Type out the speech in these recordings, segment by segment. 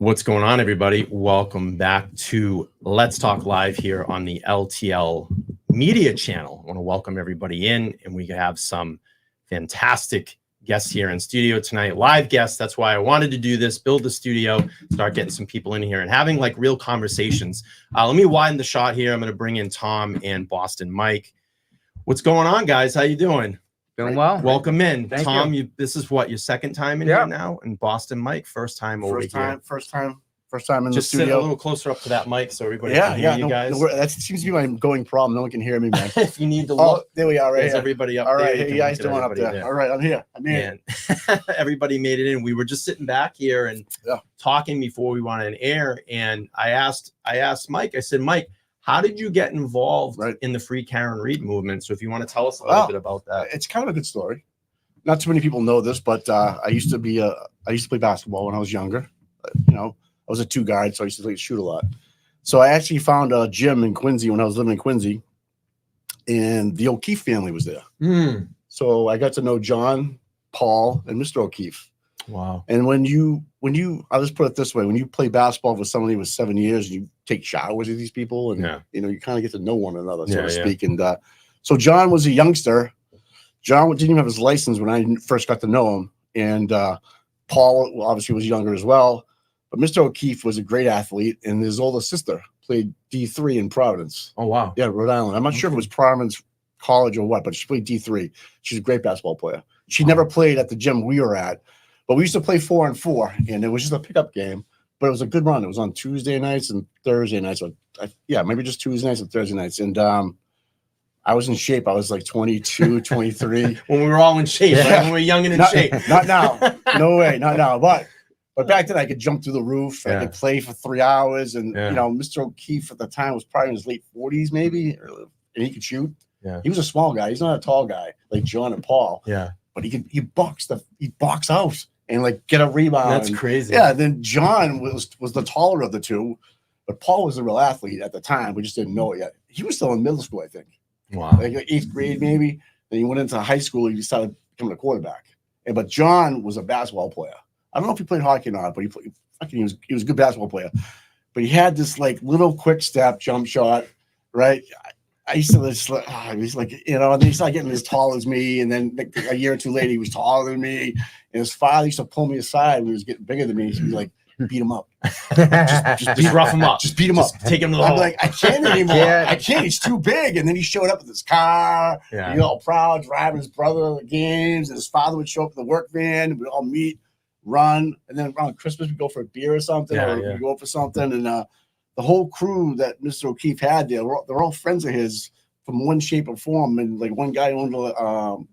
What's going on, everybody? Welcome back to Let's Talk Live here on the LTL Media channel. I want to welcome everybody in, and we have some fantastic guests here in studio tonight, live guests. That's why I wanted to do this, build the studio, start getting some people in here and having like real conversations. Let me widen the shot here. I'm going to bring in Tom and Boston Mike. What's going on, guys? How you doing? Doing well. Welcome in. Thank Tom, you. this is what, your second time in here now? And Boston Mike, first time over here. First time in Just the sit studio. a little closer up to that mic so everybody can hear you guys. That seems to be my going problem. No one can hear me, man. If you need to look, there we are, right there's here. everybody up All there. right, You hey, can you guys look at doing up everybody there? All right, I'm here. And everybody made it in. We were just sitting back here and talking before we went on air, and I asked Mike, I said, Mike, how did you get involved in the Free Karen Reed movement? So if you want to tell us a little bit about that. It's kind of a good story. Not too many people know this, but I used to play basketball when I was younger. You know, I was a two guard, so I used to shoot a lot. So I actually found a gym in Quincy when I was living in Quincy, and the O'Keefe family was there. So I got to know John, Paul, and Mr. O'Keefe. Wow. And when you, I'll just put it this way, when you play basketball with somebody with 7 years, you take showers with these people, and you know, you kind of get to know one another, so to speak. And so John was a youngster. John didn't even have his license when I first got to know him, and Paul obviously was younger as well. But Mr. O'Keefe was a great athlete, and his older sister played D3 in Providence. Oh, wow. Yeah, Rhode Island. I'm not sure if it was Providence College or what, but she played D3. She's a great basketball player. She never played at the gym we were at, but we used to play 4-on-4, and it was just a pickup game, but it was a good run. It was on Tuesday nights and Thursday nights. So maybe just Tuesday nights and Thursday nights. And I was in shape. I was like 22, 23. When we were all in shape, right? When we were young and in shape. Not now. No way. Not now. But back then I could jump through the roof. I could play for 3 hours. And, you know, Mr. O'Keefe at the time was probably in his late 40s maybe, and he could shoot. Yeah. He was a small guy. He's not a tall guy like John and Paul. Yeah. But he box out and like get a rebound. That's crazy. Yeah. Then John was the taller of the two, but Paul was a real athlete at the time. We just didn't know it yet. He was still in middle school, I think. Wow. Like 8th grade maybe. Then he went into high school. He started becoming a quarterback. But John was a basketball player. I don't know if he played hockey or not, but he was a good basketball player. But he had this like little quick step jump shot, right? I used to just he's like, you know, and then he started getting as tall as me, and then like, a year or two later he was taller than me. And his father used to pull me aside when he was getting bigger than me. He'd be like, beat him up. just rough him up. Just beat him up. Take him to the I'm hole. like, I can't anymore. I can't. He's too big. And then he showed up with his car. Yeah. He was all proud, driving his brother to the games. And his father would show up in the work van. And we'd all meet, run. And then around Christmas, we'd go for a beer or something. We'd go for something. And the whole crew that Mr. O'Keefe had there, they're all friends of his from one shape or form. And like one guy owned an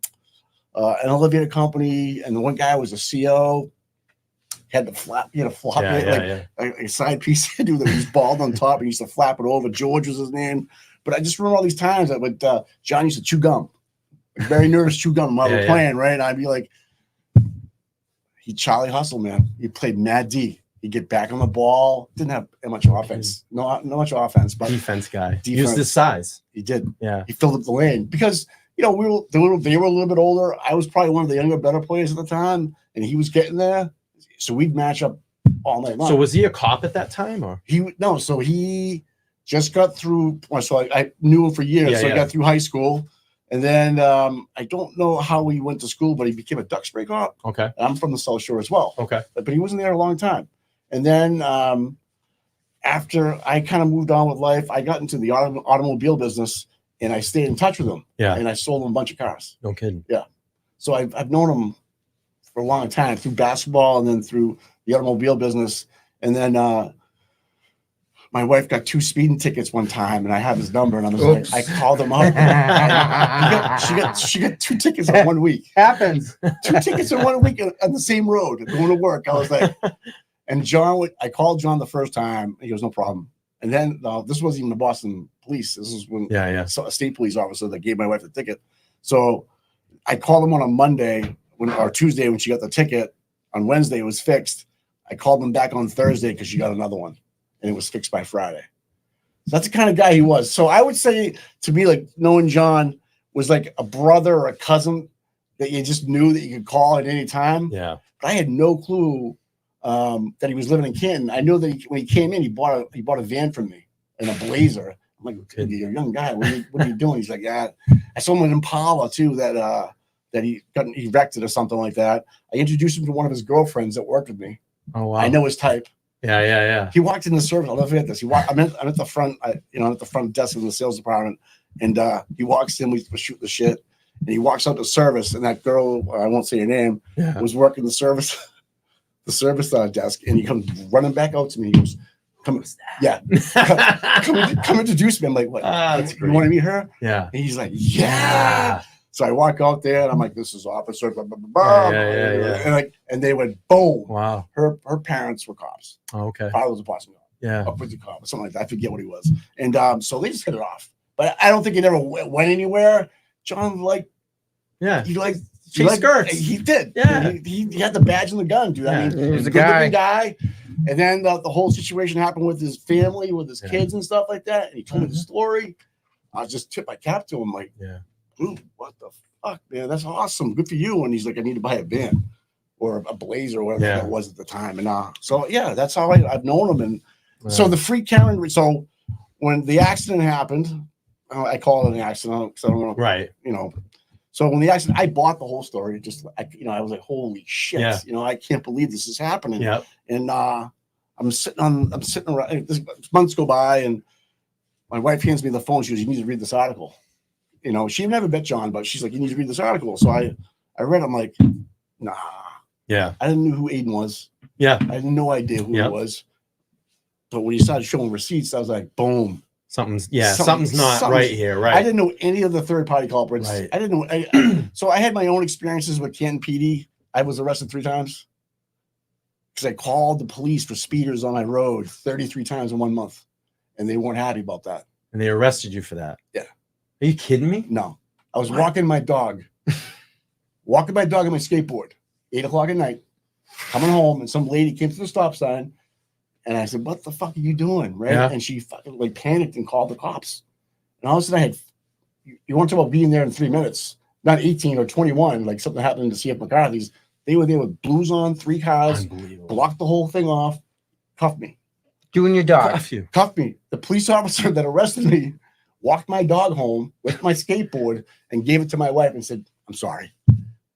elevator company. And the one guy was a CO. Had to flap, flop it like a side piece dude that was bald on top. He used to flap it over. George was his name. But I just remember all these times that John used to chew gum, like very nervous chew gum while we're playing, right? And I'd be like, Charlie Hustle, man. He played Mad D. He'd get back on the ball. Didn't have much offense. Not much offense, but defense guy. He used his size. He did. Yeah. He filled up the lane because they were a little bit older. I was probably one of the younger, better players at the time, and he was getting there. So we'd match up all night long. So was he a cop at that time, or So he just got through. So I knew him for years. He got through high school, and then I don't know how he went to school, but he became a duck spray cop. Okay, I'm from the South Shore as well. Okay, but he wasn't there a long time. And then after I kind of moved on with life, I got into the automobile business, and I stayed in touch with him. Yeah, and I sold him a bunch of cars. No kidding. Yeah, so I've known him for a long time through basketball and then through the automobile business. And then my wife got 2 speeding tickets one time, and I have his number, and I was like, I called him up. She got 2 tickets in 1 week. Happens. 2 tickets in 1 week on the same road going to work. I was like, and I called John the first time. He goes, no problem. And then this wasn't even the Boston police. This is when a state police officer that gave my wife the ticket. So I called him on a Monday or Tuesday when she got the ticket. On Wednesday, it was fixed. I called him back on Thursday because she got another one, and it was fixed by Friday. So that's the kind of guy he was. So I would say, to me, like, knowing John was like a brother or a cousin that you just knew that you could call at any time. Yeah. But I had no clue that he was living in Canton. I knew that when he came in, he bought a van from me in a Blazer. I'm like, you're a young guy. What are you doing? He's like, yeah. I saw him with Impala too. That he wrecked it or something like that. I introduced him to one of his girlfriends that worked with me. Oh wow! I know his type. Yeah. He walked in the service. I'll never forget this. I'm at the front. I'm at the front desk in the sales department, and he walks in. We shoot the shit, and he walks out to service. And that girl, I won't say her name, was working the service desk, and he comes running back out to me. He goes, "Come introduce me." I'm like, "What? You want to meet her?" Yeah. And he's like, "Yeah." So I walk out there and I'm like, "This is officer." Blah, blah, blah, blah. And they went, boom. Wow. Her parents were cops. Oh, okay. Father was a Boston cop. Yeah. Up with the cop or something like that. I forget what he was. And so they just hit it off. But I don't think it ever went anywhere. John chased skirts. He did. Yeah. He had the badge and the gun, dude. I mean, he was a good guy. And then the whole situation happened with his family, with his kids and stuff like that. And he told me the story. I just tipped my cap to him, like, dude, what the fuck, man? That's awesome. Good for you. And he's like, I need to buy a van or a Blazer or whatever that was at the time. And so that's how I've known him. And so the free Karen. So when the accident happened, I call it an accident because I don't know. Right. So when the accident, I bought the whole story. I was like, holy shit. I can't believe this is happening. Yep. And I'm sitting around. Months go by, and my wife hands me the phone. She goes, "You need to read this article." She never met John, but she's like, "You need to read this article." So I read it. I'm like, nah. Yeah. I didn't know who Aiden was. Yeah. I had no idea who he was. But when he started showing receipts, I was like, boom. Something's not right here. Right. I didn't know any of the third party culprits. Right. I didn't know. So I had my own experiences with Canton PD. I was arrested 3 times because I called the police for speeders on my road 33 times in 1 month, and they weren't happy about that. And they arrested you for that. Yeah. Are you kidding me? No. I was walking my dog on my skateboard, 8 o'clock at night, coming home, and some lady came to the stop sign, and I said, "What the fuck are you doing?" Right? Yeah. And she fucking panicked and called the cops. And all of a sudden, you want to talk about being there in 3 minutes, not 18 or 21, like something happened to CF McCarthy's. They were there with blues on, 3 cars, blocked the whole thing off, cuffed me. You and your dog. Cuffed me. The police officer that arrested me walked my dog home with my skateboard and gave it to my wife and said, "I'm sorry."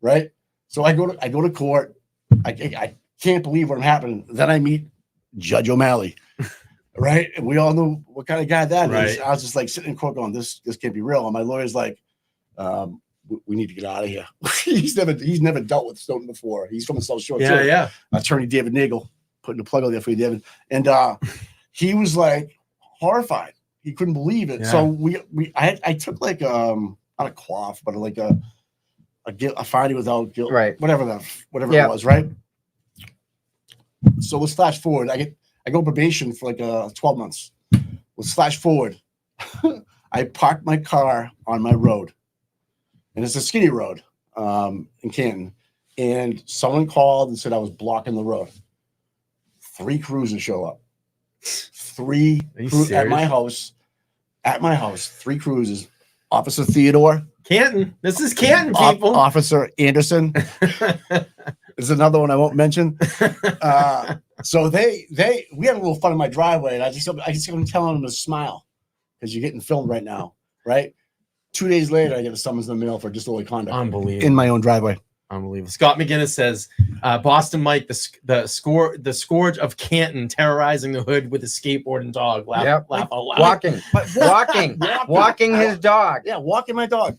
Right? So I go to court. I can't believe what happened. Then I meet Judge O'Malley. Right? And we all know what kind of guy that is. I was just like sitting in court going, this can't be real. And my lawyer's like, we need to get out of here. he's never dealt with Stoughton before. He's from the South Shore. Yeah. Attorney David Nagel, putting a plug on there for you, David. And he was like horrified. He couldn't believe it. Yeah. So I took like not a quaff, but like a finding without guilt, right? Whatever it was, right? So let's flash forward. I go probation for like 12 months. Let's flash forward. I parked my car on my road, and it's a skinny road in Canton. And someone called and said I was blocking the road. 3 cruisers show up. 3 at my house. At my house, 3 cruisers. Officer Theodore. Canton. This is Canton, people. Officer Anderson. There's another one I won't mention. So we had a little fun in my driveway, and I just kept telling them to smile because you're getting filmed right now, right? 2 days later, I get a summons in the mail for disorderly conduct. Unbelievable. In my own driveway. Unbelievable. Scott McGinnis says, Boston Mike, the scourge of Canton, terrorizing the hood with a skateboard and dog. Laugh out loud. Walking his dog. Yeah, walking my dog.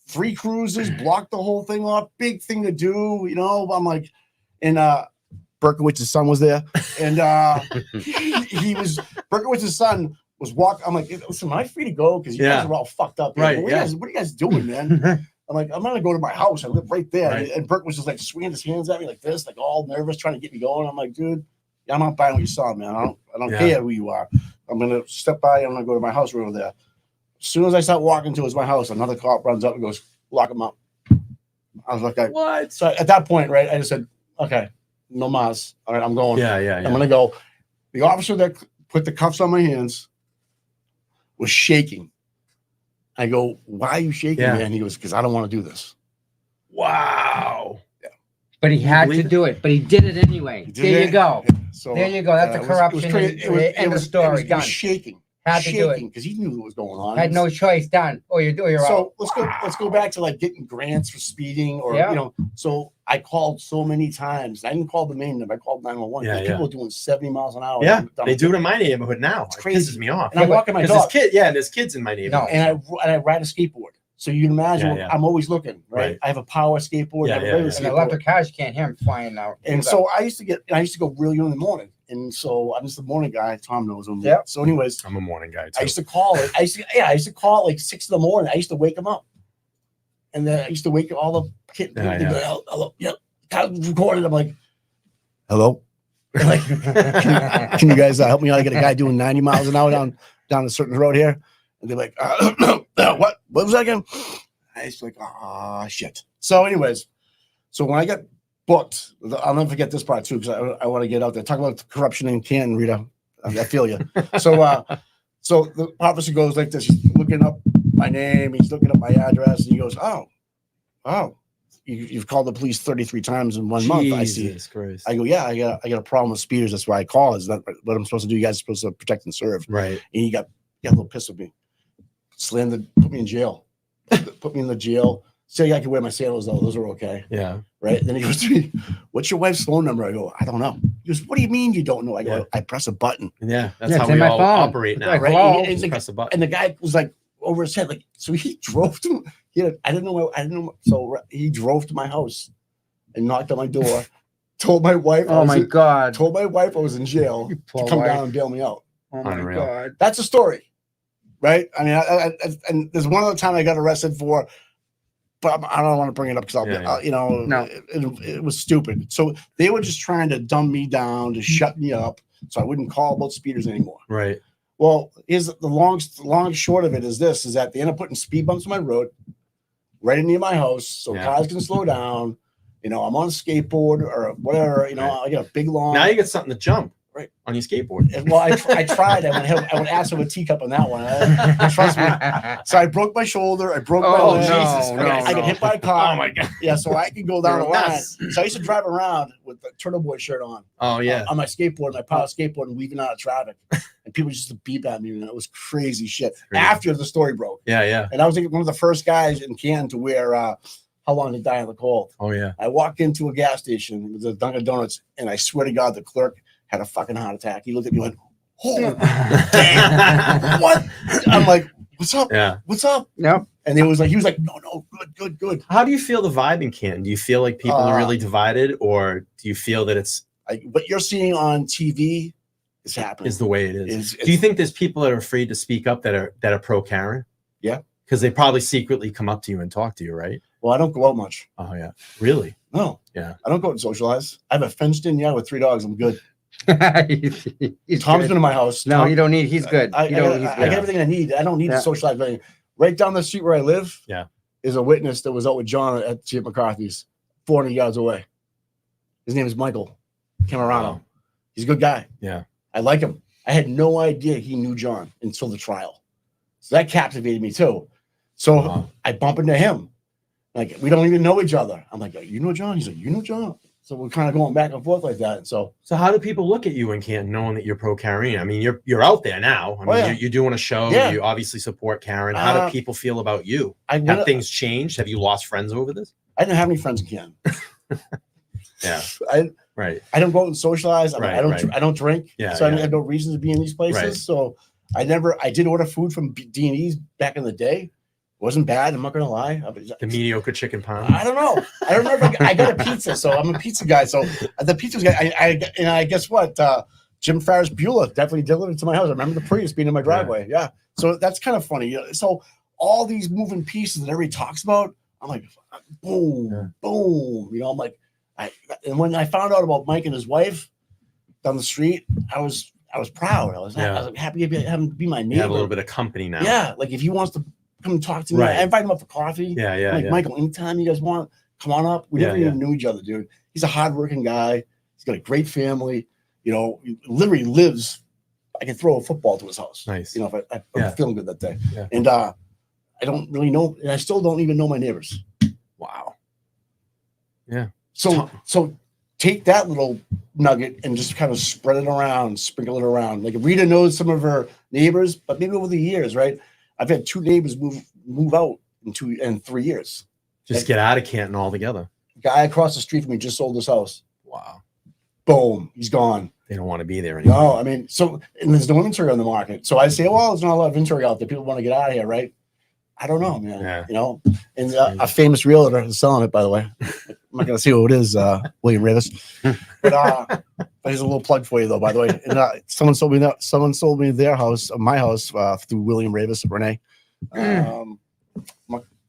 3 cruisers, blocked the whole thing off. Big thing to do, I'm like, and Berkowitz's son was there, and Berkowitz's son was walking. I'm like, listen, am I free to go? Because you guys are all fucked up. Right? What are you guys doing, man? I'm like, I'm gonna go to my house. I live right there. Right. And Burke was just like swinging his hands at me like this, like all nervous, trying to get me going. I'm like, dude, I'm not buying what you saw, man. I don't care who you are. I'm gonna step by. I'm gonna go to my house right over there. As soon as I start walking towards my house, another cop runs up and goes, "Lock him up." I was like, "What?" So at that point, right, I just said, "Okay, no mas. All right, I'm going. Yeah. I'm gonna go." The officer that put the cuffs on my hands was shaking. I go, "Why are you shaking, man?" He goes, "Because I don't want to do this." Wow. Yeah. But he had to believe it? do it. But he did it anyway. He did There it. you go. So There you go. That's a it was corruption. crazy. End of story. It Done. was shaking. Had to do it. Shaking because he knew what was going on. Had no choice. Done. Oh, you're So out. let's go back to like getting grants for speeding or Yeah. you know. So I called so many times. I didn't call the main number. I called 911 because people are doing 70 miles an hour. Yeah, they do it in my neighborhood now. It's It crazy. pisses me off. And I'm walking my Because dog. there's kids in my neighborhood. And I ride a skateboard. So you can imagine Yeah. I'm always looking, right? Right. I have a power skateboard. I have a regular And skateboard. electric cars can't hear him flying out. And so I used to go really early in the morning. And so I'm just the morning guy. Tom knows him. Yep. So anyways, I'm a morning guy too. I used to call it. I used to call at like 6 in the morning. I used to wake him up. And then I used to wake all the kids. Yeah, Go, hello, yeah. Recorded. I'm like, hello. Like, Can you guys help me out? I got a guy doing 90 miles an hour down a certain road here. And they're like, what was that again? I used to like, shit. So anyways, so when I got booked, I'll never forget this part too, because I want to get out there. Talk about the corruption in Canton, Rita. I feel you. So so the officer goes like this. He's looking up my name. He's looking up my address. And he goes, you've called the police 33 times in 1 month. I see. Jesus Christ. I go, yeah, I got a problem with speeders. That's why I call. Is that what I'm supposed to do? You guys are supposed to protect and serve. Right. And he got a little pissed with me. Put me in jail. Put me in the jail. Say I can wear my sandals though. Those are okay. Yeah. Right. And then he goes to me, what's your wife's phone number? I go, I don't know. He goes, what do you mean you don't know? I go, I press a button. Yeah. That's Yeah, how it's in we my all phone. operate now. Like, Right. hello? And, Just press a button. and the guy was like over his head. Like, so he drove to, I didn't know. So he drove to my house and knocked on my door, told my wife, oh my God. told my wife I was in jail You to poor come wife. down and bail me out. Oh my Unreal. God. That's a story, right? I mean, and there's one other time I got arrested for, but I don't want to bring it up because No. it was stupid. So they were just trying to dumb me down, to shut me up, so I wouldn't call about speeders anymore. Right. Well, the long and short of it is this: is that they end up putting speed bumps on my road, right near my house, so cars can slow down. I'm on a skateboard or whatever. I got a big long. Now you get something to jump right on your skateboard. And, well, I tried. I would ask him a teacup on that one. Trust me. So I broke my shoulder. I broke my leg. Jesus I got hit by a car. Oh my God. Yeah, so I could go down the You're a line. mess. So I used to drive around with the Turtle Boy shirt on. Oh yeah. On my skateboard, my power skateboard, and weaving out of traffic. And people just used to beep at me, and it was crazy shit. Crazy. After the story broke. Yeah. Yeah. And I was like one of the first guys in Canton to wear How Long to Die in the Cold. Oh yeah. I walked into a gas station with a Dunkin' Donuts, and I swear to God, the clerk had a fucking heart attack. He looked at me and went, "Oh, damn, what?" I'm like, "What's up? Yeah. What's up?" Nope. And he was like, "No, good." How do you feel the vibe in Canton? Do you feel like people are really divided, or do you feel that it's What you're seeing on TV is happening. the way it is? It's- Do you think there's people that are afraid to speak up that are pro Karen? Yeah. Because they probably secretly come up to you and talk to you, right? Well, I don't go out much. Oh yeah. Really? No. Yeah. I don't go out and socialize. I have a fenced-in yard with 3 dogs. I'm good. He's Tom's good. been in my house. No, Tom, you don't need. He's good. I You don't. got He's good. everything I need. I don't need Yeah. to socialize. Anything. Right down the street where I live, Yeah. is a witness that was out with John at Chip McCarthy's, 400 yards away. His name is Michael Camerano. Wow. He's a good guy. Yeah. I like him. I had no idea he knew John until the trial. So that captivated me too. So Wow. I bump into him. Like, we don't even know each other. I'm like, "You know John?" He's like, "You know John?" So we're kind of going back and forth like that. So how do people look at you in Canton knowing that you're pro Karen? I mean, you're out there now. I mean, yeah. you're doing a show. Yeah. You obviously support Karen. How do people feel about you? I Have things changed? Have you lost friends over this? didn't have any friends in Canton. Yeah. Right. I don't go out and socialize. I Right. don't drink. Yeah, So I yeah. had no reason to be in these places. Right. So I did order food from D&E's back in the day. It wasn't bad. I'm not going to lie. The mediocre chicken pound. I don't know. I don't remember. I got a pizza. So I'm a pizza guy. So the pizza guy, I guess what? Jim Ferris Bueller definitely delivered to my house. I remember the Prius being in my driveway. Yeah. So that's kind of funny. So all these moving pieces that everybody talks about, I'm like, boom, boom. I'm like, and when I found out about Mike and his wife down the street, I was proud. I was happy to have him be my neighbor. You have a little bit of company now. Yeah, like if he wants to come and talk to me, Right. I invite him up for coffee. Yeah. I'm like, Michael, anytime you guys want, come on up. We never even knew each other, dude. He's a hardworking guy. He's got a great family. He literally lives. I can throw a football to his house. Nice. If I'm feeling good that day. Yeah. And I don't really know, and I still don't even know my neighbors. Wow. Yeah. So take that little nugget and just kind of spread it around, sprinkle it around. Like Rita knows some of her neighbors, but maybe over the years, right? I've had 2 neighbors move out in 3 years. Just get out of Canton altogether. Guy across the street from me just sold his house. Wow. Boom, he's gone. They don't want to be there anymore. No, I mean, and there's no inventory on the market. So I say, well, there's not a lot of inventory out there. People want to get out of here, right? I don't know, man. Yeah. You know, and a famous realtor is selling it, by the way. I'm not gonna see who it is, William Ravis. But here's a little plug for you, though. By the way, and someone sold me their house, my house, through William Ravis, Renee.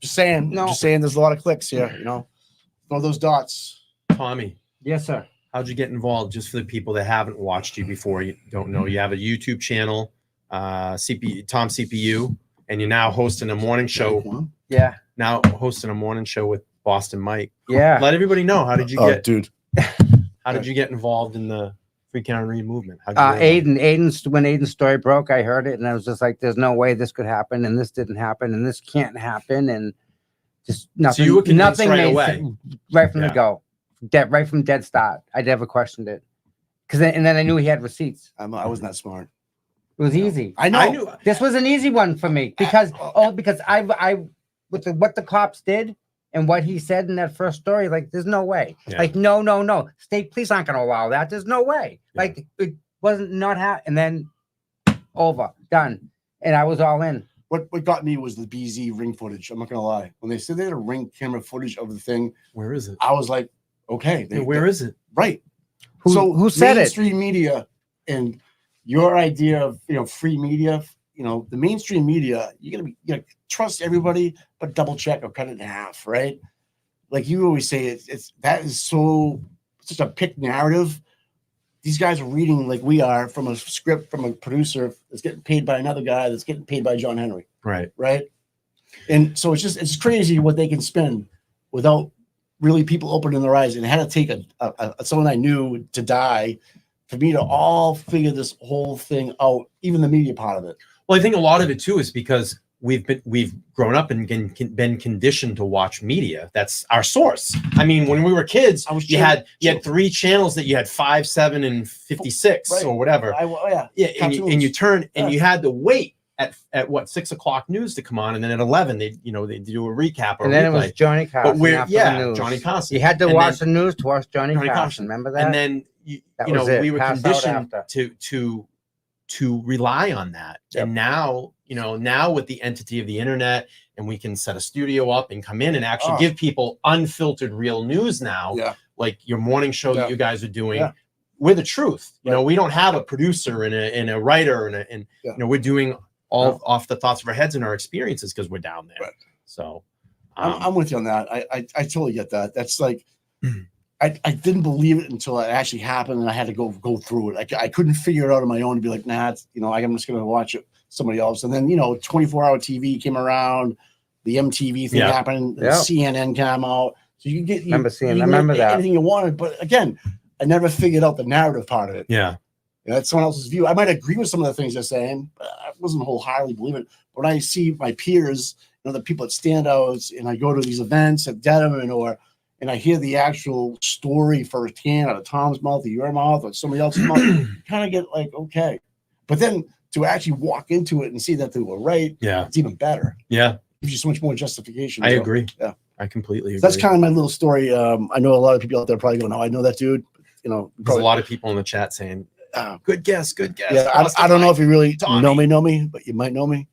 Just saying, there's a lot of clicks here. You know, all those dots. Tommy. Yes, sir. How'd you get involved? Just for the people that haven't watched you before, you don't know, you have a YouTube channel, Tom CPU, and you're now hosting a morning show. Yeah. Now hosting a morning show with Boston Mike. Yeah. Let everybody know, how did you get, dude? How did you get involved in the Free Canton Read movement? When Aiden's story broke, I heard it and I was just like, there's no way this could happen, and this didn't happen, and this can't happen, and just nothing. So you were convinced nothing right made away. sense right from the go. Right from dead start. I never questioned it. And then I knew he had receipts. I wasn't that smart. It was easy. I know. I knew. This was an easy one for me because I with what the cops did and what he said in that first story, like there's no way. Yeah. Like no. State police aren't going to allow that. There's no way. Yeah. Like it wasn't and then over, done, and I was all in. What got me was the BZ ring footage. I'm not gonna lie. When they said they had a ring camera footage of the thing, Where is it? I was like, okay, Where is it? right? Who said it? Mainstream media and your idea of free media. The mainstream media, you gotta trust everybody, but double check or cut it in half, right? Like you always say, that is such a pick narrative. These guys are reading like we are from a script from a producer that's getting paid by another guy that's getting paid by John Henry. Right. And so it's crazy what they can spend without really people opening their eyes. And it had to take someone I knew to die for me to all figure this whole thing out, even the media part of it. Well, I think a lot of it too is because we've grown up and been conditioned to watch media. That's our source. I mean, when we were kids, you had 3 channels that you had 5, 7, and 56 or whatever. And you turn and you had to wait at what 6 o'clock news to come on, and then at 11 they do a recap. And then it was Johnny Carson. But Johnny Carson. You had to watch the news to watch Johnny Carson. Remember that? And then we were conditioned to rely on that. Yep. And now with the entity of the internet, and we can set a studio up and come in and actually give people unfiltered real news now, like your morning show that you guys are doing. Yeah. We're the truth. We don't have a producer and a writer and we're doing all off the thoughts of our heads and our experiences because we're down there. Right. So I'm with you on that. I totally get that. That's like I didn't believe it until it actually happened, and I had to go through it. I couldn't figure it out on my own and be like, nah, I'm just going to watch it somebody else. And then 24-hour TV came around, the MTV thing happened, CNN came out, so you get I remember that anything you wanted. But again, I never figured out the narrative part of it. Yeah, that's someone else's view. I might agree with some of the things they're saying, but I wasn't wholeheartedly believing it. But when I see my peers, the people at Standouts, and I go to these events at Dedham and I hear the actual story firsthand out of Tom's mouth, or your mouth, or somebody else's mouth, you kind of get like, okay. But then to actually walk into it and see that they were right, it's even better. Yeah. It gives you so much more justification. I agree. Yeah. I completely agree. That's kind of my little story. I know a lot of people out there probably go, no, I know that dude. There's a lot of people in the chat saying, good guess. Yeah, I don't know if you really know me, but you might know me.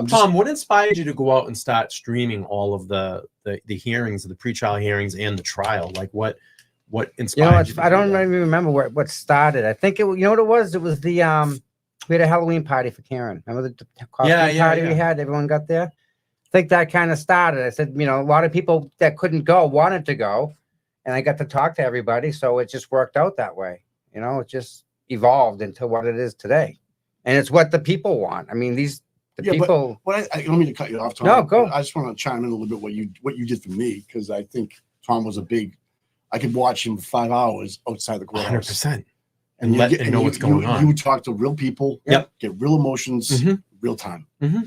Tom, what inspired you to go out and start streaming all of the hearings, the pre-trial hearings and the trial? Like what inspired you? I don't even remember what started. I think what it was? It was the we had a Halloween party for Karen. Remember the costume party we had? Everyone got there. I think that kind of started. I said, a lot of people that couldn't go wanted to go, and I got to talk to everybody, so it just worked out that way. It just evolved into what it is today, and it's what the people want. I mean, people. But I don't mean to cut you off, Tom. No, go. I just want to chime in a little bit what you did for me, because I think Tom was I could watch him for 5 hours outside the courthouse. 100%. And know what's going on. You talk to real people. Yep. Get real emotions, real time. Mm-hmm.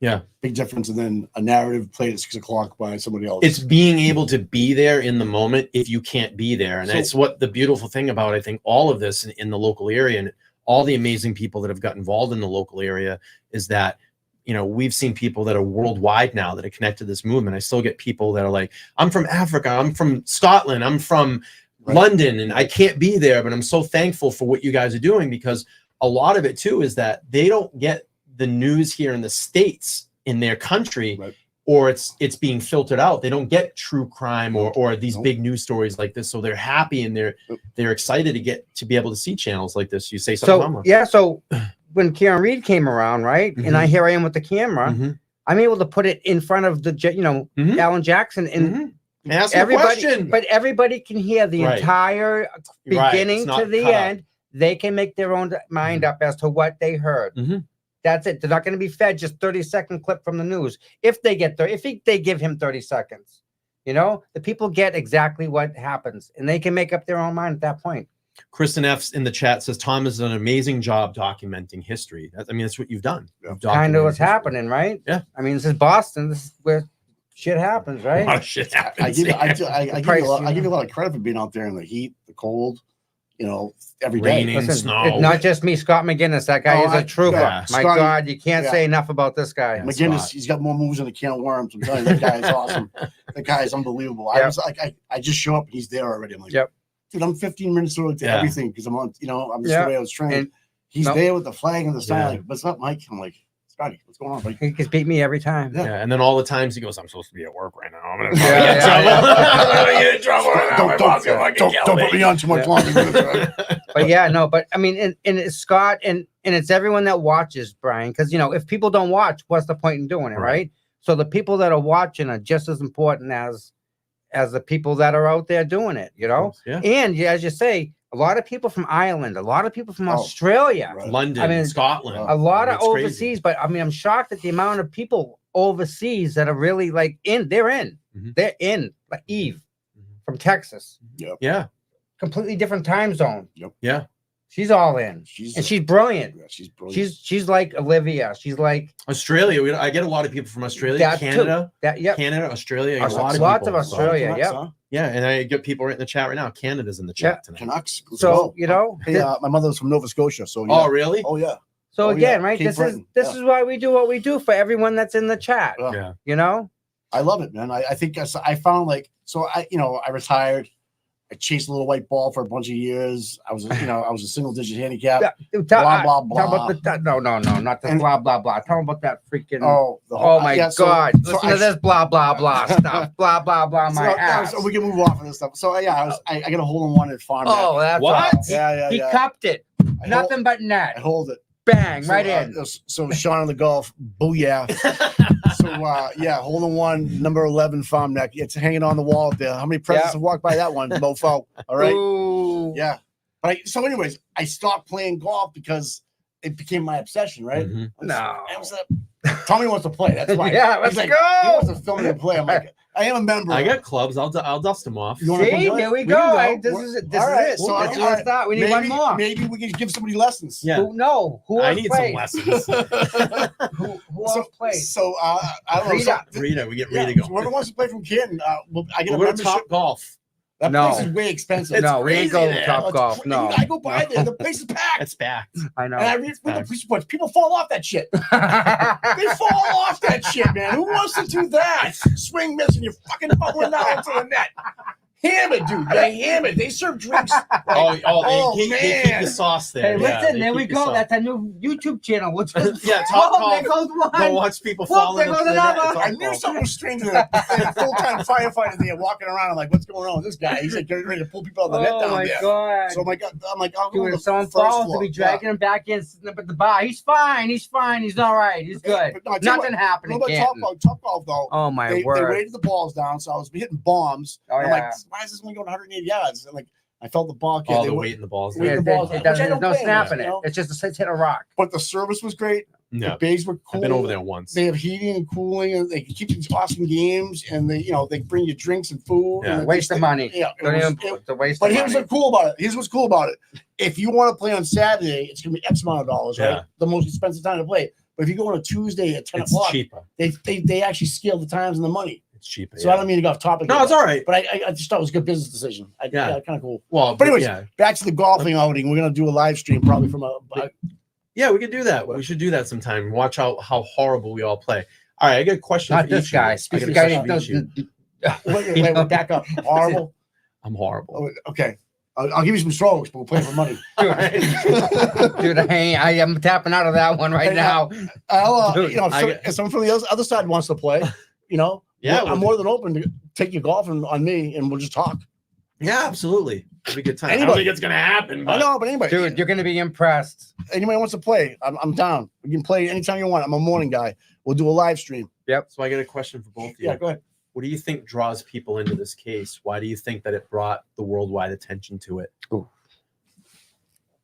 Yeah. Big difference. And then a narrative played at 6 o'clock by somebody else. It's being able to be there in the moment if you can't be there. And that's what the beautiful thing about, I think, all of this in the local area and all the amazing people that have got involved in the local area is that, you know, we've seen people that are worldwide now that are connected to this movement. I still get people that are like, I'm from Africa, I'm from Scotland, I'm from London, and I can't be there, but I'm so thankful for what you guys are doing, because a lot of it too is that they don't get the news here in the States in their country, or it's being filtered out. They don't get true crime or these big news stories like this. So they're happy and they're excited to be able to see channels like this. You say something. So when Karen Reed came around, right, and here I am with the camera, I'm able to put it in front of the Alan Jackson and ask everybody, a question. but everybody can hear the entire beginning to the end. They can make their own mind up as to what they heard. That's it. They're not going to be fed just 30-second clip from the news. If they get there, if they give him 30 seconds, you know, the people get exactly what happens, and they can make up their own mind at that point. Kristen F's in the chat says Tom has done an amazing job documenting history. I mean, that's what you've done. Kind of what's happening, right? Yeah. I mean, this is Boston. This is where shit happens, right? A lot of shit happens. I give you a lot of credit for being out there in the heat, the cold, you know, every day. Raining, snow. It's not just me, Scott McGinnis. That guy is a trooper. Yeah. My God, you can't say enough about this guy. McGinnis, he's got more moves than a can of worms. I'm telling you, that guy is awesome. That guy is unbelievable. I was like, I just show up and he's there already. I'm like, dude, I'm 15 minutes early to everything because I'm on, you know, I'm just the way I was trained. And he's there with the flag and the sign. Like, what's up, Mike? I'm like, Scotty, what's going on, buddy? He can beat me every time. Yeah, and then all the times he goes, I'm supposed to be at work right now. I'm gonna get in trouble. Don't put me on too much longer. But yeah, no, but I mean, and it's Scott and it's everyone that watches, Brian, because you know, if people don't watch, what's the point in doing it, right? So the people that are watching are just as important as the people that are out there doing it, you know? And as you say, a lot of people from Ireland, a lot of people from Australia, London, I mean, Scotland, a lot of overseas. But I mean, I'm shocked at the amount of people overseas that are really like they're in, like Eve from Texas. Completely different time zone. She's all in. She's brilliant. She's brilliant. She's like Olivia. She's like Australia. I get a lot of people from Australia, Canada, Canada, Australia. Lots of Australia. Yeah, and I get people right in the chat right now. Canada's in the chat tonight. Canucks. So you know, hey, my mother's from Nova Scotia. So oh really? Oh yeah. So again, right? This is why we do what we do for everyone that's in the chat. You know, I love it, man. I think I found like I retired. I chased a little white ball for a bunch of years. I was a single digit handicap. Blah blah blah. Tell about no, not the blah blah blah. Tell them about that freaking. Oh my God! Listen to this blah blah blah stuff. Blah blah blah. My ass. So we can move off of this stuff. So yeah, I got a hole in one at farm. Oh, that's what? Yeah. He cupped it. Nothing but net. I hold it. Bang! Right in. So Sean on the golf. Booyah. So hole in one, number 11 farm neck. It's hanging on the wall there. How many presidents have walked by that one, mofo? All right. Ooh. Yeah. But anyways, I stopped playing golf because it became my obsession, right? Tommy wants to play. That's why. Let's go. He wants to film me and play. I'm like, I am a member. I got clubs. I'll dust them off. See, there we go. This is it. So let's start. We need one more. Maybe we can give somebody lessons. Yeah. Who I need some lessons. who else plays? So I don't know. Rita, we get Rita going. Whoever wants to play from Canton, I get a membership. membership. Top Golf. That place is way expensive. No, we ain't going to Top Golf. No, I go by there. The place is packed. It's packed. I know. And I read the police reports. People fall off that shit. They fall off that shit, man. Who wants to do that? Swing miss and you're fucking fumbling out into the net. Hammered, dude. They hammered. They serve drinks. They keep the sauce there. Hey, listen, there we go. That's a new YouTube channel. What's Top Golf. There goes one. Go watch people falling into the net. I knew something was strange with a full-time firefighter there walking around. I'm like, what's going on with this guy? He's like getting ready to pull people out of the net down there. Oh, my God. So I'm like, I'll go to the someone falls to be dragging him back in, sitting up at the bar. He's fine. He's all right. He's good. Nothing happened. Top Golf, though. Oh, my word. They weighted the balls down, so I was hitting bombs. I'm like, why is this only going 180 yards? And like, I felt the ball. All the weight in the balls. There's no snapping it. It's just hit a rock. But the service was great. No. The bays were cool. I've been over there once. They have heating and cooling, and they keep these awesome games, and they bring you drinks and food. Yeah. Waste of money. Yeah, it's a waste. But here's what's cool about it. Here's what's cool about it. If you want to play on Saturday, it's gonna be X amount of dollars, right? The most expensive time to play. But if you go on a Tuesday at 10 it's o'clock, cheaper. They actually scale the times and the money. It's cheaper. So I don't mean to go off topic. No, it's all right. But I just thought it was a good business decision. Yeah, kind of cool. Well, but anyways, back to the golfing outing. We're gonna do a live stream probably from yeah, we could do that. We should do that sometime. Watch out how horrible we all play. All right, I got a question. Not this guy. Wait, back up. Horrible. I'm horrible. Oh, okay. I'll give you some strokes, but we'll play for money. Dude, I am tapping out of that one right now. If someone from the other side wants to play, I'm more than open to take your golfing on me, and we'll just talk. Yeah, absolutely. It'll be a good time. Anybody. I don't think it's gonna happen. But... I know, but anybody, dude, you're gonna be impressed. Anybody wants to play, I'm down. We can play anytime you want. I'm a morning guy. We'll do a live stream. Yep. So I got a question for both of you. Yeah, go ahead. What do you think draws people into this case? Why do you think that it brought the worldwide attention to it? Ooh.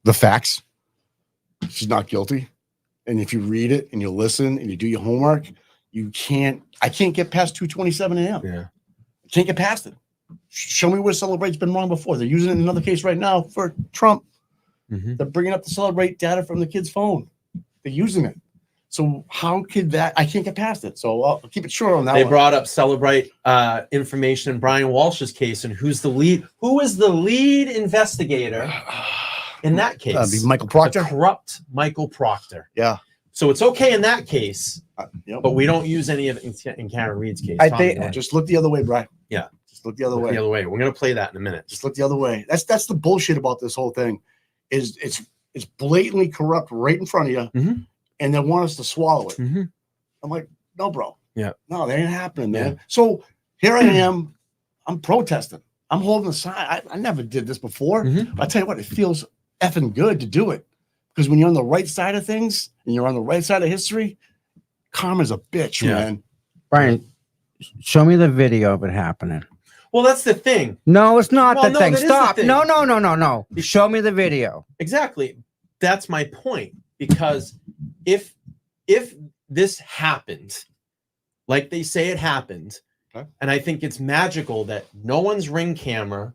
The facts. She's not guilty. And if you read it and you listen and you do your homework, I can't get past 2:27 a.m. Yeah. I can't get past it. Show me where Celebrate's been wrong before. They're using it in another case right now for Trump. Mm-hmm. They're bringing up the Celebrate data from the kid's phone. They're using it. So how could that? I can't get past it. So I'll keep it short on that. They brought up Celebrate information in Brian Walsh's case, and who is the lead investigator in that case? That'd be Michael Proctor. The corrupt Michael Proctor. Yeah. So it's okay in that case, yep. But we don't use any of it in Karen Reed's case. I think just look the other way, Brian. Yeah. Just look the other way. The other way. We're gonna play that in a minute. Just look the other way. That's the bullshit about this whole thing. Is it's blatantly corrupt right in front of you. Mm-hmm. And they want us to swallow it. Mm-hmm. I'm like, no, bro. Yeah. No, that ain't happening, man. Yeah. So here I am. I'm protesting. I'm holding the sign. I never did this before. Mm-hmm. But I tell you what, it feels effing good to do it. Because when you're on the right side of things and you're on the right side of history, karma's a bitch, man. Brian, show me the video of it happening. Well, that's the thing. No, it's not the thing. That Stop. The thing. No. Show me the video. Exactly. That's my point. Because if this happened, like they say it happened, okay. And I think it's magical that no one's Ring camera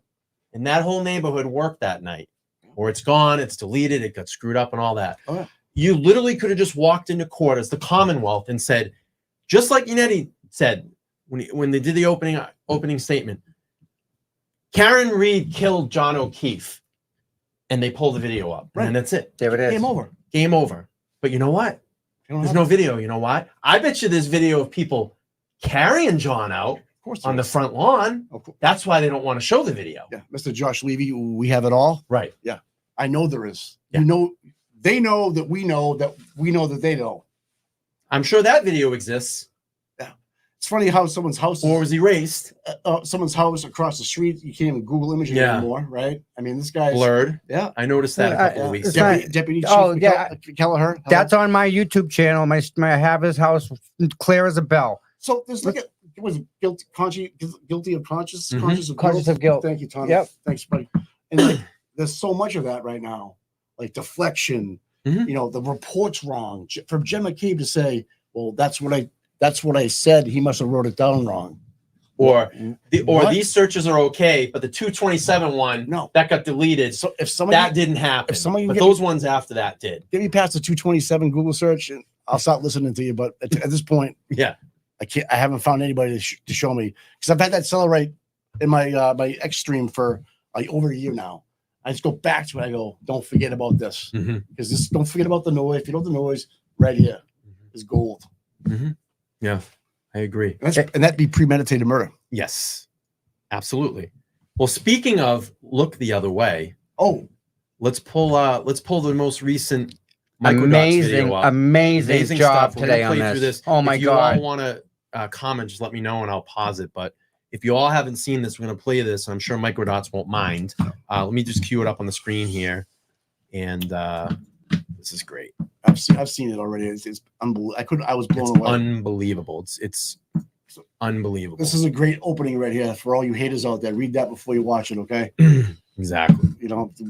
in that whole neighborhood worked that night, or it's gone, it's deleted, it got screwed up and all that. Oh, yeah. You literally could have just walked into court as the Commonwealth and said, just like Yannetti said when they did the opening statement, Karen Reed killed John O'Keefe, and they pull the video up, right. And that's it. There it is. Game over. But you know what? There's no video. You know why? I bet you there's video of people carrying John out on the front lawn. That's why they don't want to show the video. Yeah, Mr. Josh Levy, we have it all. Right. Yeah, I know there is. Yeah. They know that we know that we know that they know. I'm sure that video exists. Yeah, it's funny how someone's house was erased. Someone's house across the street. You can't even Google image it anymore, right? I mean, this guy's blurred. Yeah, I noticed that a couple of weeks ago. Deputy Chief Kelleher. That's on my YouTube channel. I have his house clear as a bell. So this look at was guilty of conscious of guilt. Thank you, Tom. Yep. Thanks, buddy. And there's so much of that right now, like deflection. Mm-hmm. The report's wrong. For Jen McCabe to say, "Well, that's what I said. He must have wrote it down wrong." Or these searches are okay, but the 227 one, that got deleted. So if somebody that didn't happen, but those ones after that did. Get me past the 227 Google search, and I'll start listening to you. But at this point, yeah, I haven't found anybody to show me, because I've had that Celebrate in my my X stream for like over a year now. I just go back to it. I go, don't forget about this, because this. Don't forget about the noise. If you know the noise, right here is gold. Mm-hmm. Yeah, I agree. And that'd be premeditated murder. Yes, absolutely. Well, speaking of look the other way. Oh, let's pull the most recent amazing job today on this. Oh my God! If you all want to comment, just let me know and I'll pause it. But if you all haven't seen this, we're going to play this. I'm sure Microdots won't mind. Let me just cue it up on the screen here, and this is great. I've seen it already. It's unbelievable. I was blown away. Unbelievable. It's unbelievable. This is a great opening right here for all you haters out there. Read that before you watch it, okay? Exactly.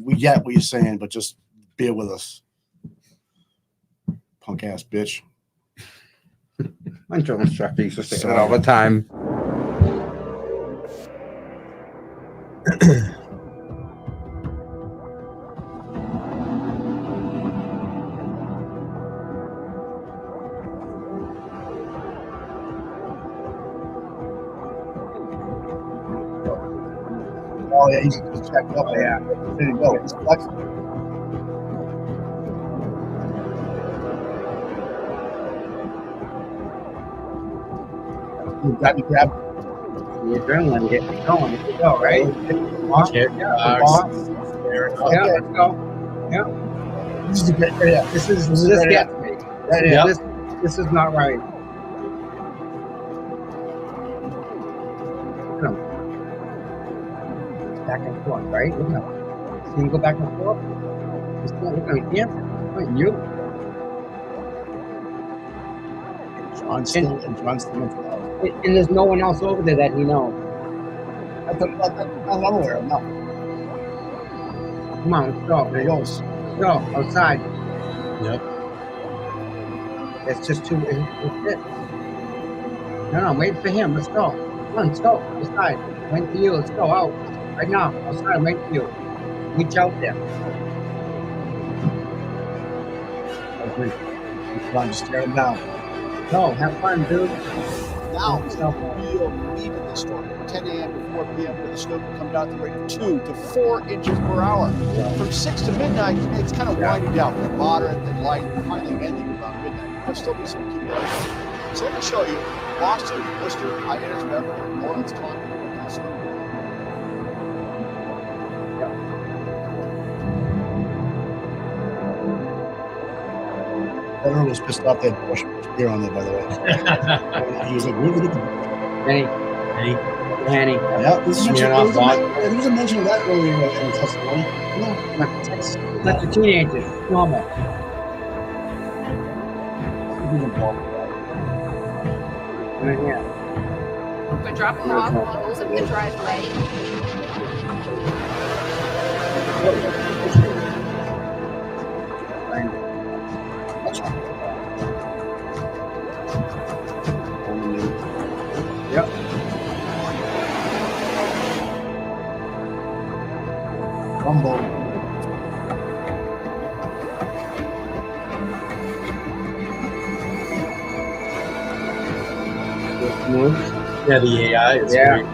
We get what you're saying, but just bear with us. Punk ass bitch. My drill instructor used to say that all the time. Oh yeah, he's just checked up. Yeah, there you go. He's flexible. You got me grab. The adrenaline getting me going. Here we go, right? Yeah, let's go. Yeah. This is the great. Yeah, This gets me. This is not right. Look at him. Back and forth, right? Look at him. See him go back and forth? He's still looking at him. Look at you. John's still And there's no one else over there that he knows. I'm aware of. No. Come on, let's go. There he goes. Let's go outside. Yep. It's just too. It's it. No, I'm waiting for him. Let's go. Come on, let's go outside. I'm waiting for you. Let's go out right now. Outside. I'm waiting for you. Reach out there. Come on, just tear him down. No, have fun, dude. Now we'll leave in the storm from 10 a.m. to 4 p.m. where the snow can come down to the rate of 2 to 4 inches per hour. From 6 to midnight, it's kind of winding down. They're moderate and light, finally ending about midnight. There'll still be some accumulation. So let me show you Boston, Worcester, Hyannis, Beverly, New Orleans, Canton, and Canton. Everyone was pissed off they had Bush beer on there, by the way. He was like, really? Henny. Yeah, there was a mention of that earlier in the testimony. That's a teenager. Normal. Right here. We're dropping off bottles in the driveway. Yep. Rumble. Yeah, the AI is Yeah. great.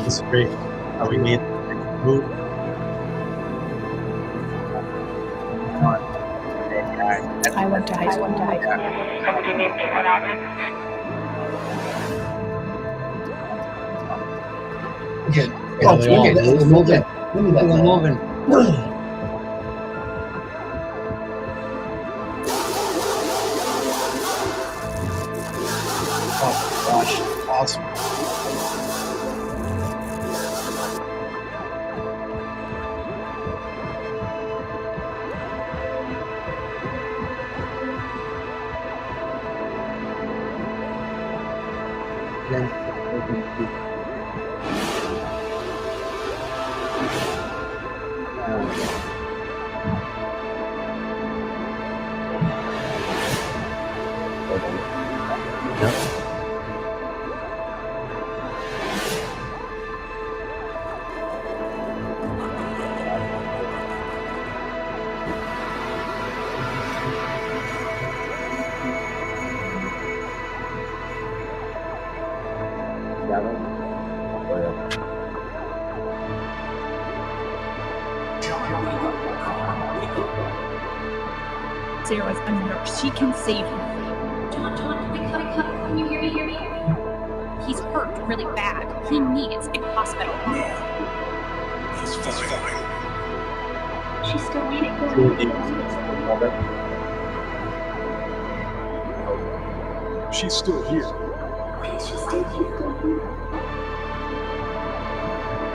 It's great how we made the move. I went to high school. Okay. Yeah, they all We're moving. We're moving. Oh gosh, awesome. Sarah's a nurse. She can save him. John, can you hear me? He's hurt really bad. He needs a hospital. He's fine. She's still waiting. She's still here. She's still here.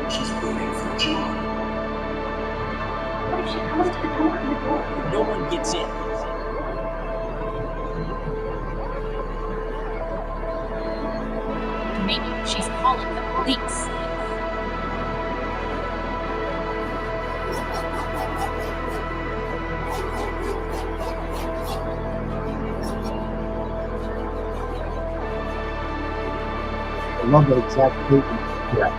She's waiting for John. What if she comes to the door? No one gets in. Maybe she's calling the police. I love that exact statement. Yeah.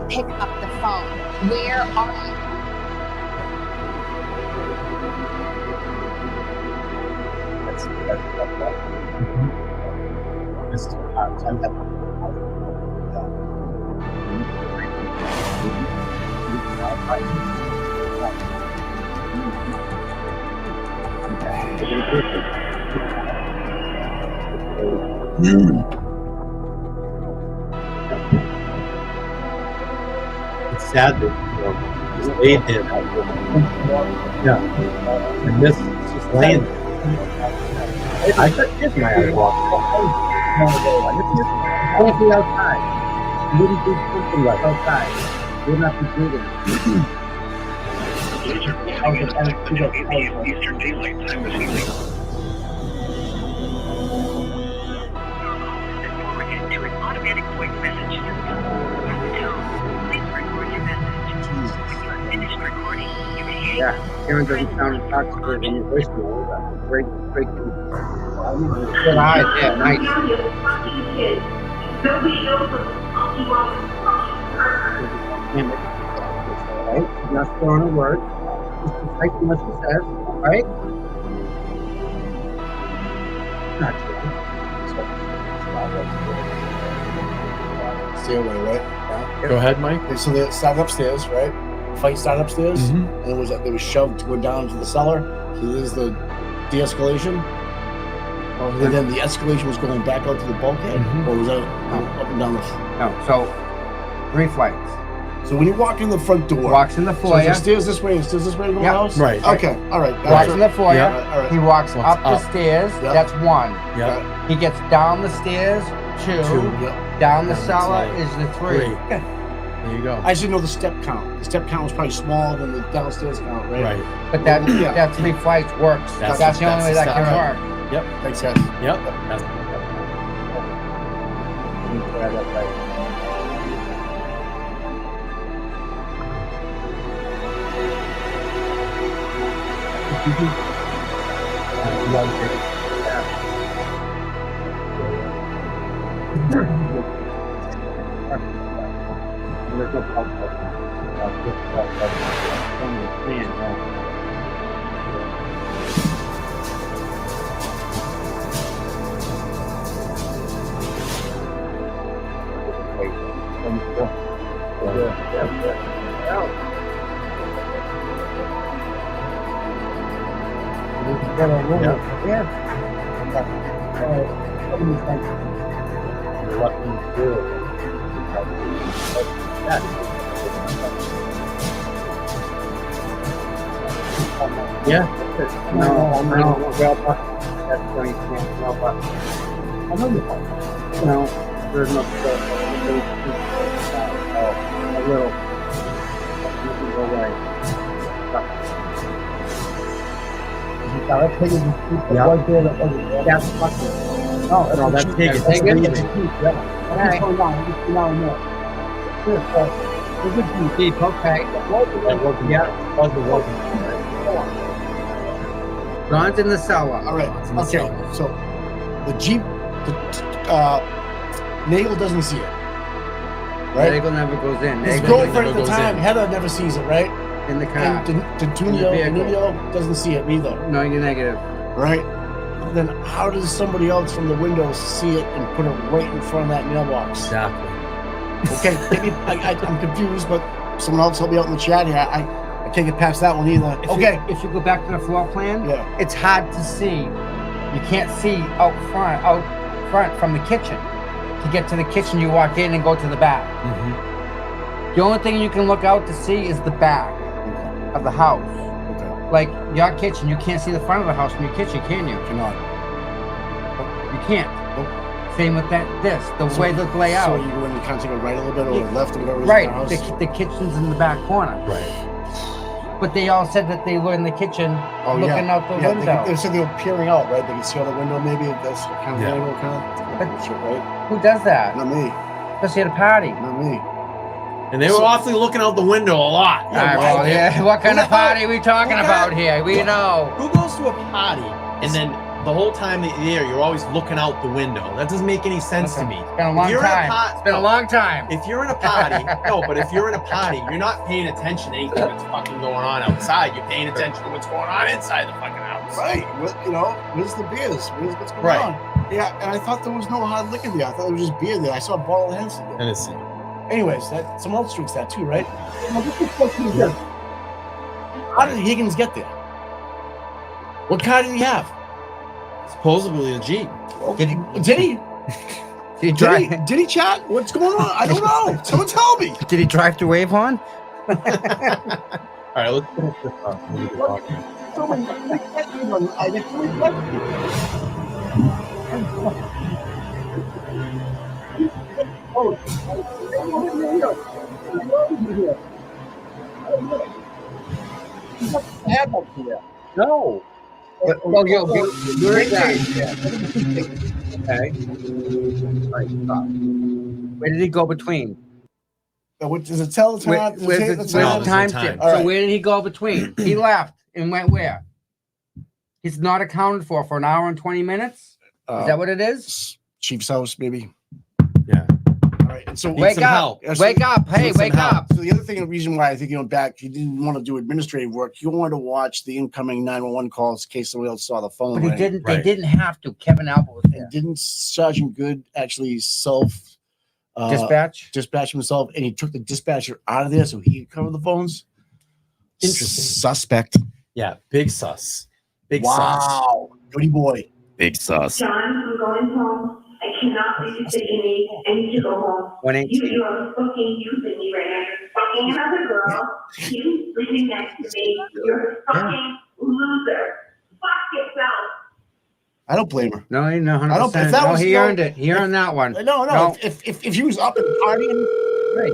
Pick up the phone. Where are you? It's sad that they did. Yeah. And this is just laying there. I could kiss my eyeball. Anything outside. You wouldn't do something like outside. You would not be breathing. Eastern Daylight Time this evening. Forwarded to an automatic voice message system. At the tone, please record your message. When you have finished recording, you may hang Yeah, Karen doesn't sound intoxicated in your voicemail. That's a great. Good eye, yeah, nice. Right? Not throwing a word. Just typing what she says, right? Not true. Stairway, right? Go ahead, Mike. And so they started upstairs, right? Fight started upstairs, Mhm. and they was shoved to go down to the cellar. So there's the de-escalation, and then the escalation was going back out to the bulkhead, or was that up and down the? No, so 3 flights. So when you walk in the front door, Walks in the so foyer. it's stairs this way, and stairs this way to go in Yep. the house. Right. Okay. All right. Walks in the foyer. Yeah. All right. He walks Walks up the up. stairs. Yep. That's 1. Yeah. He gets down the stairs. 2. Yep. Down the Down the cellar cellar. is the 3. There you go. I should know the step count. The step count was probably smaller than the downstairs count, right? Right. But that Yeah. that 3 flights works. That's That's the only way that the can step. work. Yep. Thanks, guys. Yep. That's, There's no problem. yeah. No, that's why you can't help it. No, there's no a little. You can go away. That's fucking. No, that's taken. Deep, okay. Ron's in the cellar. All right. Okay. So the Jeep, Nagel doesn't see it. Right? Nagel never goes in. His Nagel girlfriend at never the goes time, in. Heather, never sees it, right? in the car. And Danunio doesn't see it either, No, you're negative. right? Then how does somebody else from the window see it and put it right in front of that mailbox? Exactly. Okay, maybe I'm confused, but someone else help me out in the chat here. I can't get past that one either. Okay. If you go back to the floor plan, Yeah. it's hard to see. You can't see out front from the kitchen. To get to the kitchen, you walk in and go to the back. Mm-hmm. The only thing you can look out to see is the back of the house. Okay. Like your kitchen, you can't see the front of the house from your kitchen, can you? Cannot. You can't. Same with the way the layout. So you go in and kind of take a right a little bit or Yeah. left or whatever. Right, Is in the house? the kitchen's in the back corner. Right. But they all said that they were in the kitchen looking out the window. They said they were peering out, right? They can see out the window maybe. If that's kind of Yeah. angle, kind of. That's shit, right? Who does that? Not me. Especially at a party. Not me. And they were awfully looking out the window a lot. All right, well, yeah. What kind of party are we talking Okay. about here? We know. Who goes to a party and then the whole time that you're there, you're always looking out the window? That doesn't make any sense to me. It's been a long you're in a time. pot- It's been a long time. If you're in a party, no, but if you're in a party, you're not paying attention to anything that's fucking going on outside. You're paying attention to what's going on inside the fucking house. Right. You know, where's the beers? What's going Right. on? Yeah, and I thought there was no hard liquor there. I thought it was just beer there. I saw a bottle of Hennessy there. Hennessy. Anyways, that someone else drinks that too, right? How did Higgins get there? What car did he have? Supposedly a Jeep. Did he? Did he drive? Did he chat? What's going on? I don't know. Someone tell me. Did he drive through Avon? All right, let's finish this up. No. Well, you're okay. Where did he go between? What does it tell the time? Where's the time skip? So where did he go between? He left and went where? He's not accounted for an hour and 20 minutes? Is that what it is? Chief's house, maybe. Yeah. All right. And so Wake up. Wake up. Hey, wake up. So the other thing, the reason why I think he went back, he didn't want to do administrative work. He wanted to watch the incoming 911 calls in case somebody else saw the phone. But he didn't. They didn't have to. Kevin Albert was there. Didn't Sergeant Good actually dispatch himself, and he took the dispatcher out of there so he could cover the phones? Interesting. Suspect. Yeah, big sus. Big sus. Wow. Goody boy. Big sus. John, I'm going home. I cannot leave you sitting me. I need to go home. 118. You are fucking using me right now. You're fucking another girl. You sleeping next to me. You're a fucking loser. Fuck yourself. I don't blame her. No, 100%. I don't. If that was, he earned it. He earned that one. No. If he was up and partying, right.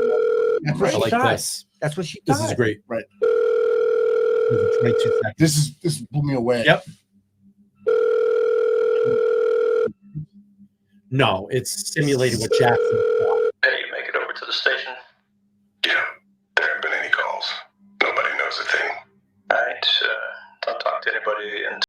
That's what I she like thought. this. That's what she This thought. is great. Right. 22 seconds. This blew me away. Yep. No, it's simulated what Jackson thought. Hey, make it over to the station. Yeah, there haven't been any calls. Nobody knows a thing. All right, don't talk to anybody until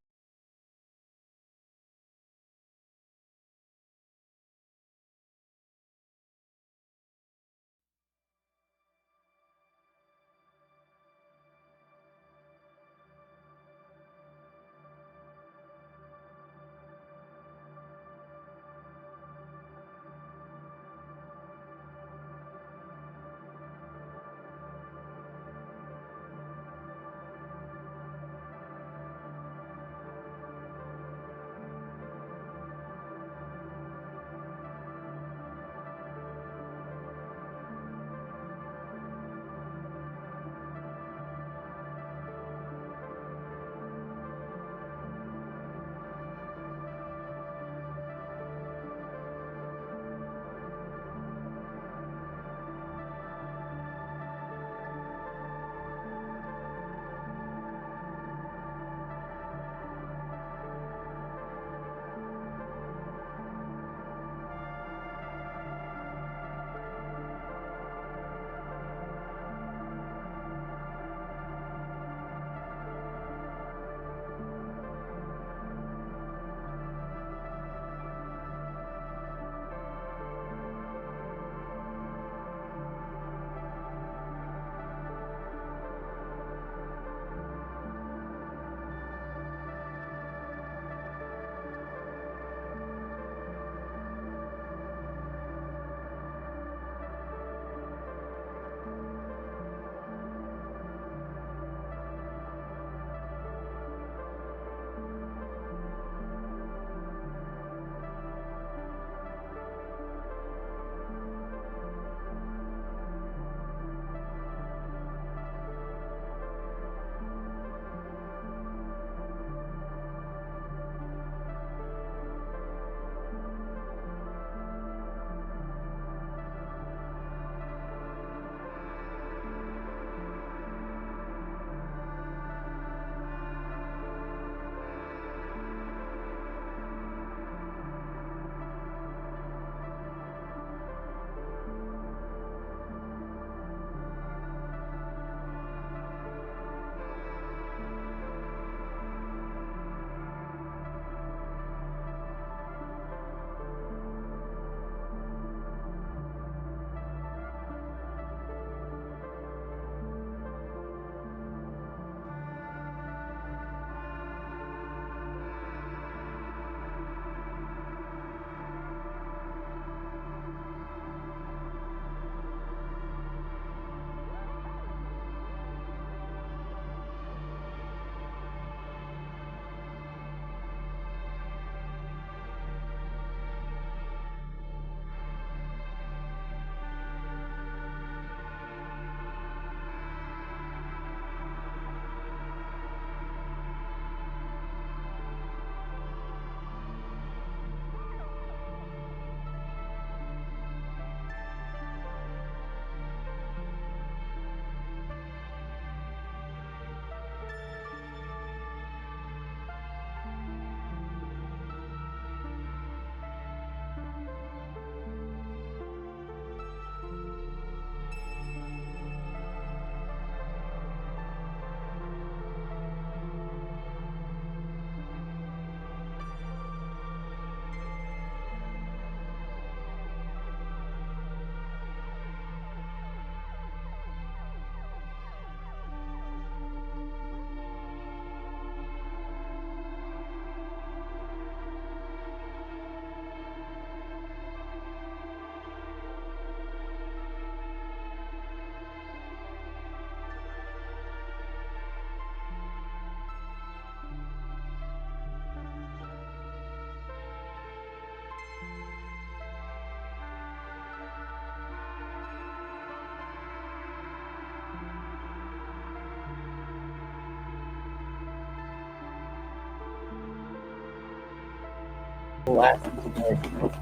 Snow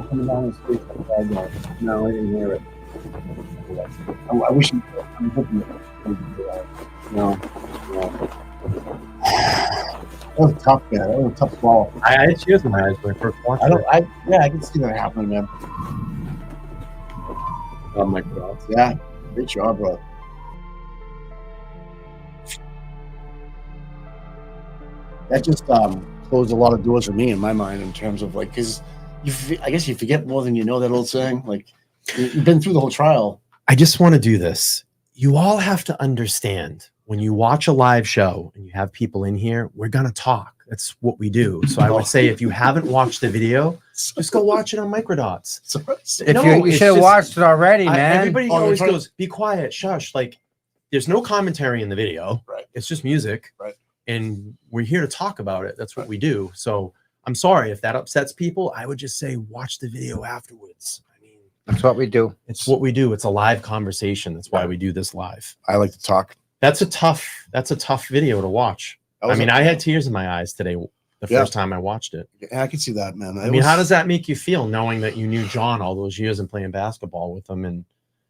coming down the street. No, I didn't hear it. I wish you could. I'm hoping no. That was tough, man. That was a tough swallow. I had tears in my eyes when I first watched it. I can see that happening, man. Oh my God. Yeah, great job, bro. That just closed a lot of doors for me in my mind in terms of like, because I guess you forget more than you know, that old saying. Like, you've been through the whole trial. I just want to do this. You all have to understand, when you watch a live show and you have people in here, we're going to talk. That's what we do. So I would say, if you haven't watched the video, just go watch it on Microdots. You should have watched it already, man. Everybody always goes, be quiet, shush. Like, there's no commentary in the video. Right. It's just music. Right. And we're here to talk about it. That's what we do. So I'm sorry if that upsets people. I would just say, watch the video afterwards. I mean, that's what we do. It's what we do. It's a live conversation. That's why we do this live. I like to talk. That's a tough video to watch. I mean, I had tears in my eyes today the first time I watched it. Yeah, I can see that, man. I mean, how does that make you feel, knowing that you knew John all those years and playing basketball with him? And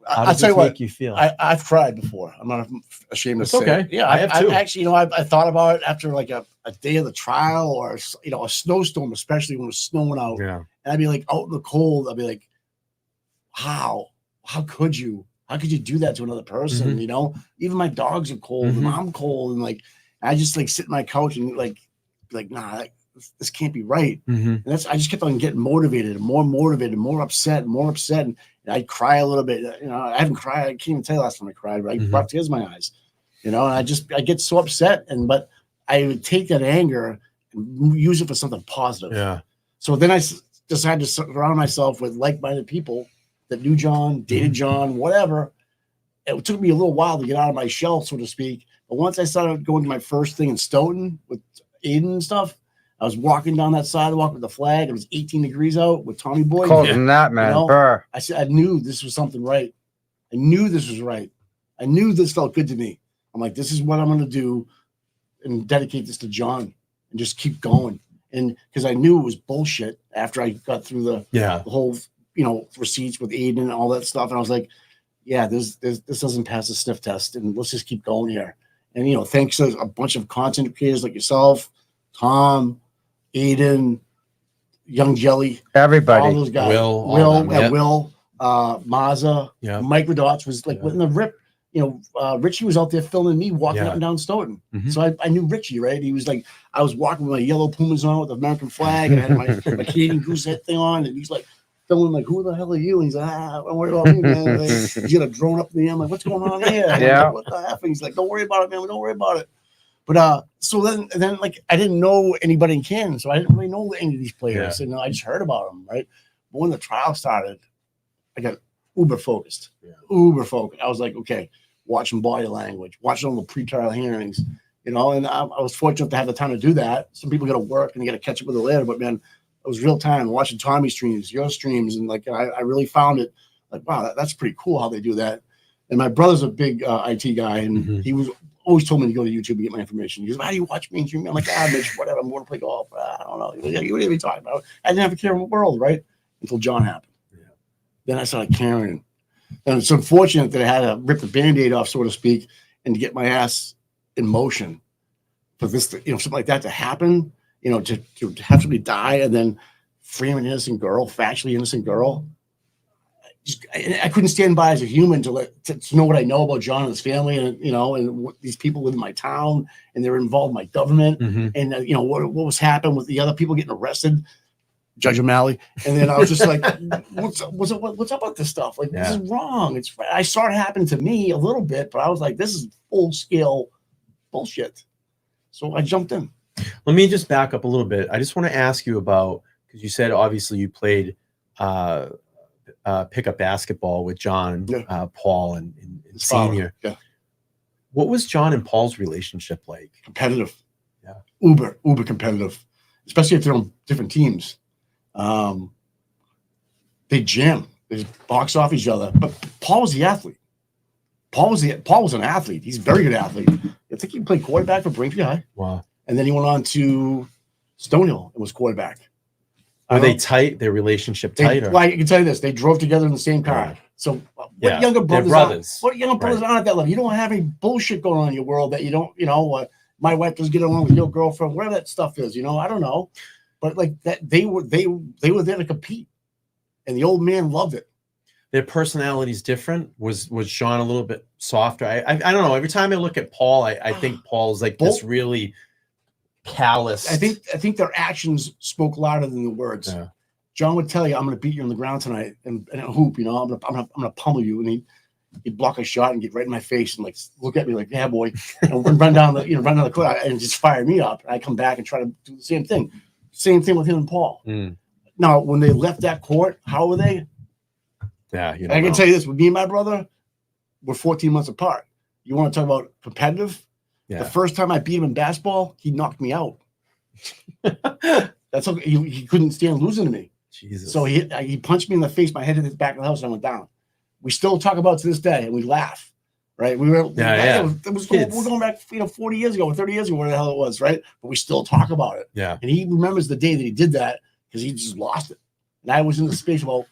how does it make you feel? I've cried before. I'm not ashamed to say. Okay. It. Yeah, I have too. Actually, I thought about it after like a day of the trial, or a snowstorm, especially when it was snowing out. Yeah. And I'd be like out in the cold. I'd be like, how could you? How could you do that to another person? Mm-hmm. You know, even my dogs are cold, and I'm cold, and like I just like sit on my couch and like nah, this can't be right. And I just kept on getting motivated, more upset, and I'd cry a little bit. You know, I haven't cried. I can't even tell you last time I cried, but I brought tears in my eyes. You know, and I get so upset, but I would take that anger and use it for something positive. Yeah. So then I decided to surround myself with like-minded people that knew John, dated John, whatever. It took me a little while to get out of my shell, so to speak. But once I started going to my first thing in Stoughton with Aiden and stuff, I was walking down that sidewalk with the flag. It was 18 degrees out with Tommy Boy. Colder than that, man. You know, I said, I knew this was something right. I knew this was right. I knew this felt good to me. I'm like, this is what I'm going to do and dedicate this to John and just keep going. And because I knew it was bullshit after I got through the whole, receipts with Aiden and all that stuff. And I was like, yeah, this doesn't pass the sniff test, and let's just keep going here. And, thanks to a bunch of content creators like yourself, Tom, Aiden, Young Jelly, everybody, all those guys, Will, Mazza, Microdots was like when the rip, Richie was out there filming me walking up and down Stoughton. So I knew Richie, right? He was like, I was walking with my yellow Pumas on with the American flag, and I had my Canadian goose head thing on, and he's like filming, like, who the hell are you? And he's like, don't worry about me, man. Like, he's got a drone up in the air. I'm like, what's going on here? Like, what the F? And he's like, don't worry about it, man. Don't worry about it. But so then like I didn't know anybody in Canton, so I didn't really know any of these players, and I just heard about them, right? But when the trial started, I got uber focused. I was like, okay, watching body language, watching all the pre-trial hearings, and I was fortunate to have the time to do that. Some people got to work and they got to catch up with it later, but man, it was real time watching Tommy's streams, your streams, and like I really found it like, wow, that's pretty cool how they do that. And my brother's a big IT guy, and he was always told me to go to YouTube and get my information. He goes, how do you watch mainstream? I'm like, Mitch, whatever. I'm going to play golf. I don't know. What are you talking about? I didn't have a care in the world, right? Until John happened. Then I started caring. And it's unfortunate that I had to rip the Band-Aid off, so to speak, and to get my ass in motion for this, something like that to happen, to have somebody die and then frame an innocent girl, factually innocent girl. I couldn't stand by as a human to know what I know about John and his family, and and what these people live in my town, and they're involved in my government, and what was happening with the other people getting arrested, Judge O'Malley, and then I was just like, what's up with this stuff? Like, this is wrong. I saw it happen to me a little bit, but I was like, this is full scale bullshit. So I jumped in. Let me just back up a little bit. I just want to ask you about, because you said obviously you played pickup basketball with John, Paul, and Senior. Yeah. What was John and Paul's relationship like? Competitive. Yeah. Uber competitive, especially if they're on different teams. They jam. They just box off each other. But Paul was the athlete. Paul was an athlete. He's a very good athlete. I think he played quarterback for Brichmore High. Wow. And then he went on to Stonehill and was quarterback. Are they tight? Their relationship tight? Well, I can tell you this: they drove together in the same car. Right. So, what younger brothers? Aren't at that level? You don't have any bullshit going on in your world that you don't. My wife doesn't get along with your girlfriend, whatever that stuff is. I don't know, but like that, they were there to compete, and the old man loved it. Their personality's different. Was Sean a little bit softer? I don't know. Every time I look at Paul, I think Paul's like this really callous. I think their actions spoke louder than the words. Yeah. John would tell you, "I'm going to beat you on the ground tonight and a hoop. I'm gonna pummel you," and he'd block a shot and get right in my face and like look at me like, "Yeah, boy," and run down the court and just fire me up. And I come back and try to do the same thing. Same thing with him and Paul. Now, when they left that court, how were they? Yeah, I can tell you this: with me and my brother, we're 14 months apart. You want to talk about competitive? Yeah. The first time I beat him in basketball, he knocked me out. That's okay. He couldn't stand losing to me. Jesus. So he punched me in the face. My head hit the back of the house, and I went down. We still talk about it to this day, and we laugh. Right? We were we're going back 40 years ago or 30 years ago, whatever the hell it was, right? But we still talk about it. Yeah. And he remembers the day that he did that because he just lost it. And I was in the space, because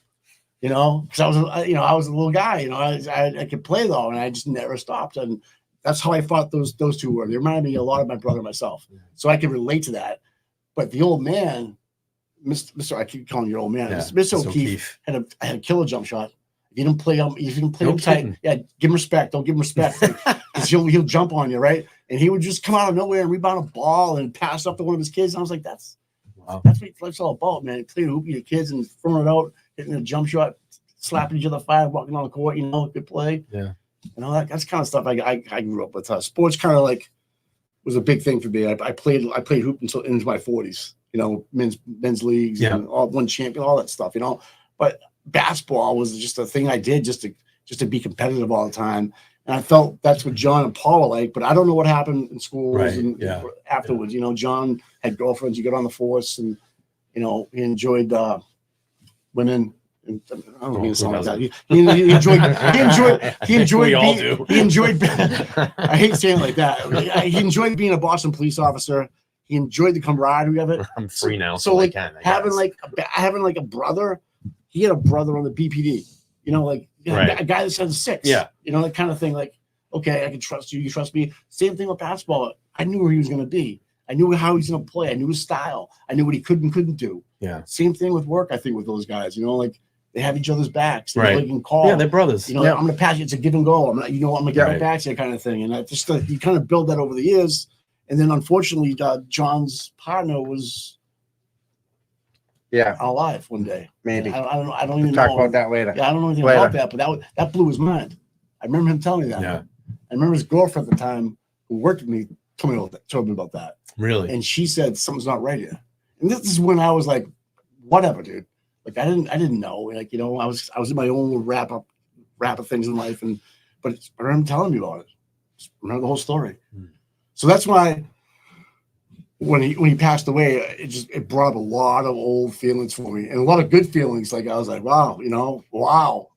I was a little guy, I could play though, and I just never stopped. And that's how I thought those two were. They reminded me a lot of my brother and myself. So I can relate to that. But the old man, Mr. I keep calling you old man. Yeah, Mr. O'Keefe had a killer jump shot. If you didn't play him tight, give him respect. Don't give him respect because he'll jump on you, right? And he would just come out of nowhere and rebound a ball and pass up to one of his kids. And I was like, that's what life's all about, man. Playing hoop with your kids and throwing it out, hitting a jump shot, slapping each other fire, walking on the court, good play. Yeah. That's kind of stuff I grew up with. Sports kind of like was a big thing for me. I played hoop until into my 40s, men's leagues and won champion, all that stuff, But basketball was just a thing I did just to be competitive all the time. And I felt that's what John and Paul were like, but I don't know what happened in schools and afterwards. John had girlfriends. He got on the force, and he enjoyed women. And, I don't mean to sound like that. He enjoyed. We all do. He enjoyed. I hate saying it like that. He enjoyed being a Boston police officer. He enjoyed the camaraderie of it. I'm free now, so like having like a brother. He had a brother on the BPD. A guy that says 6. Yeah. That kind of thing. Like, okay, I can trust you. You trust me. Same thing with basketball. I knew where he was going to be. I knew how he was going to play. I knew his style. I knew what he could and couldn't do. Yeah. Same thing with work. I think with those guys. Like they have each other's backs. They can call. Yeah, they're brothers. I'm going to pass you. It's a give and go. I'm going to get my backs, that kind of thing. And I just you kind of build that over the years. And then unfortunately, John's partner was. Alive one day. Maybe. I don't even talk know. About that later. Yeah, I don't know anything about that, but that blew his mind. I remember him telling me that. Yeah. I remember his girlfriend at the time who worked with me told me about that. Really? And she said something's not right here. And this is when I was like, whatever, dude. Like I didn't know. Like, I was in my own little wrap of things in life, but I remember him telling me about it. Just remember the whole story. So that's why when he passed away, it brought up a lot of old feelings for me and a lot of good feelings. Like I was like, wow, wow.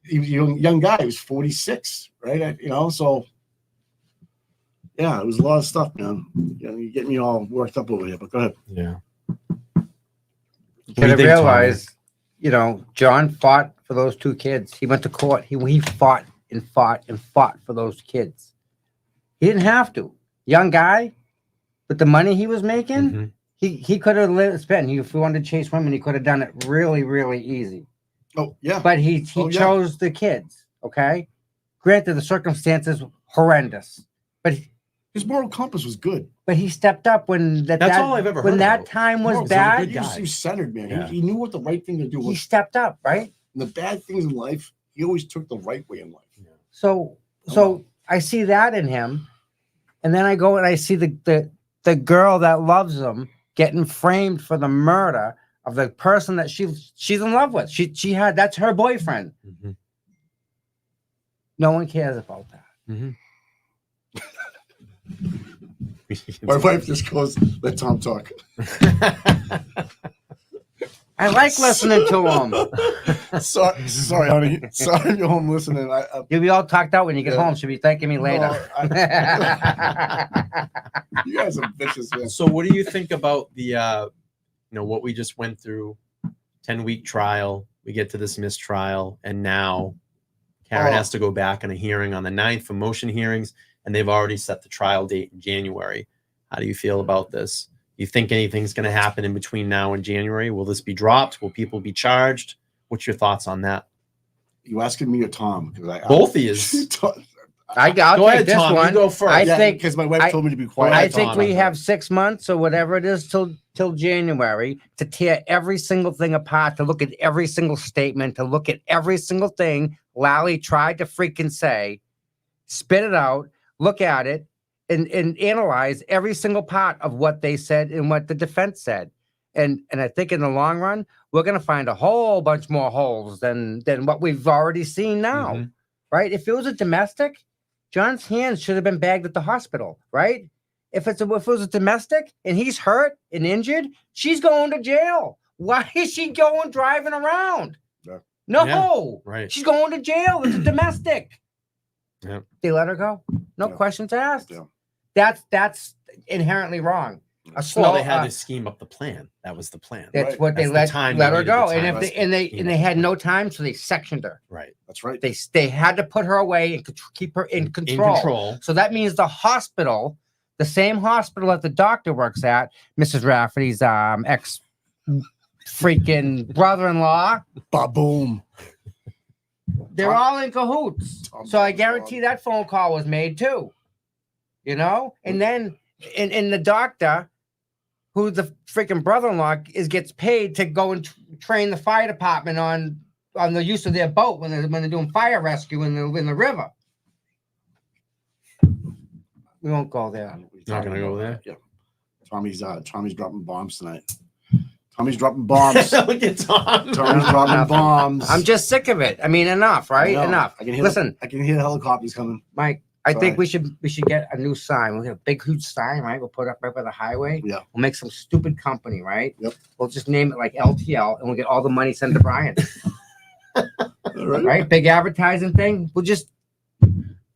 He was a young guy. He was 46, right? So yeah, it was a lot of stuff, man. You get me all worked up over here. But go ahead. Yeah. You gotta realize, John fought for those 2 kids. He went to court. He fought and fought and fought for those kids. He didn't have to. Young guy. But the money he was making, he could have spent. If he wanted to chase women, he could have done it really, really easy. Oh, yeah. But he chose the kids, okay? Granted, the circumstances horrendous. But his moral compass was good. But he stepped up when that's all I've ever heard. When that time was bad. He was centered, man. Yeah. He knew what the right thing to do was. He stepped up, right? And the bad things in life, he always took the right way in life. Yeah. So I see that in him. And then I go and I see the girl that loves him getting framed for the murder of the person that she's in love with. That's her boyfriend. No one cares about that. My wife just goes, let Tom talk. I like listening to him. Sorry, honey. Sorry, you're home listening. You'll be all talked out when you get home. She'll be thanking me later. You guys are vicious, man. So, what do you think about the what we just went through, 10-week trial, we get to this mistrial, and now Karen has to go back on a hearing on the 9th for motion hearings, and they've already set the trial date in January. How do you feel about this? You think anything's going to happen in between now and January? Will this be dropped? Will people be charged? What's your thoughts on that? You asking me or Tom? Both of you. I'll go take ahead, this Tom. one. You go first. I think because my wife told me to be quiet. I think we have 6 months or whatever it is till January to tear every single thing apart, to look at every single statement, to look at every single thing Lally tried to freaking say, spit it out, look at it, and analyze every single part of what they said and what the defense said. And I think in the long run, we're going to find a whole bunch more holes than what we've already seen now, right? If it was a domestic, John's hands should have been bagged at the hospital, right? If it was a domestic and he's hurt and injured, she's going to jail. Why is she going driving around? Yeah. No, right. She's going to jail. It's a domestic. Yeah. They let her go. No questions asked. Yeah. That's inherently wrong. Well, they had to scheme up the plan. That was the plan. That's what they let her go. And they had no time, so they sectioned her. Right. That's right. They had to put her away and keep her in control. So that means the hospital, the same hospital that the doctor works at, Mrs. Rafferty's ex freaking brother-in-law. Ba-boom. They're all in cahoots. So I guarantee that phone call was made too. And then in the doctor, who the freaking brother-in-law gets paid to go and train the fire department on the use of their boat when they're doing fire rescue in the river. We won't go there. Not gonna go there. Yeah. Tommy's dropping bombs tonight. Tommy's dropping bombs. Look at Tom. Tommy's dropping bombs. I'm just sick of it. I mean, enough, right? Enough. I can hear the helicopters coming. Mike, I think we should get a new sign. We'll get a big, huge sign, right? We'll put it up right by the highway. Yeah. We'll make some stupid company, right? Yep. We'll just name it like LTL, and we'll get all the money sent to Brian. Right? Big advertising thing. We'll just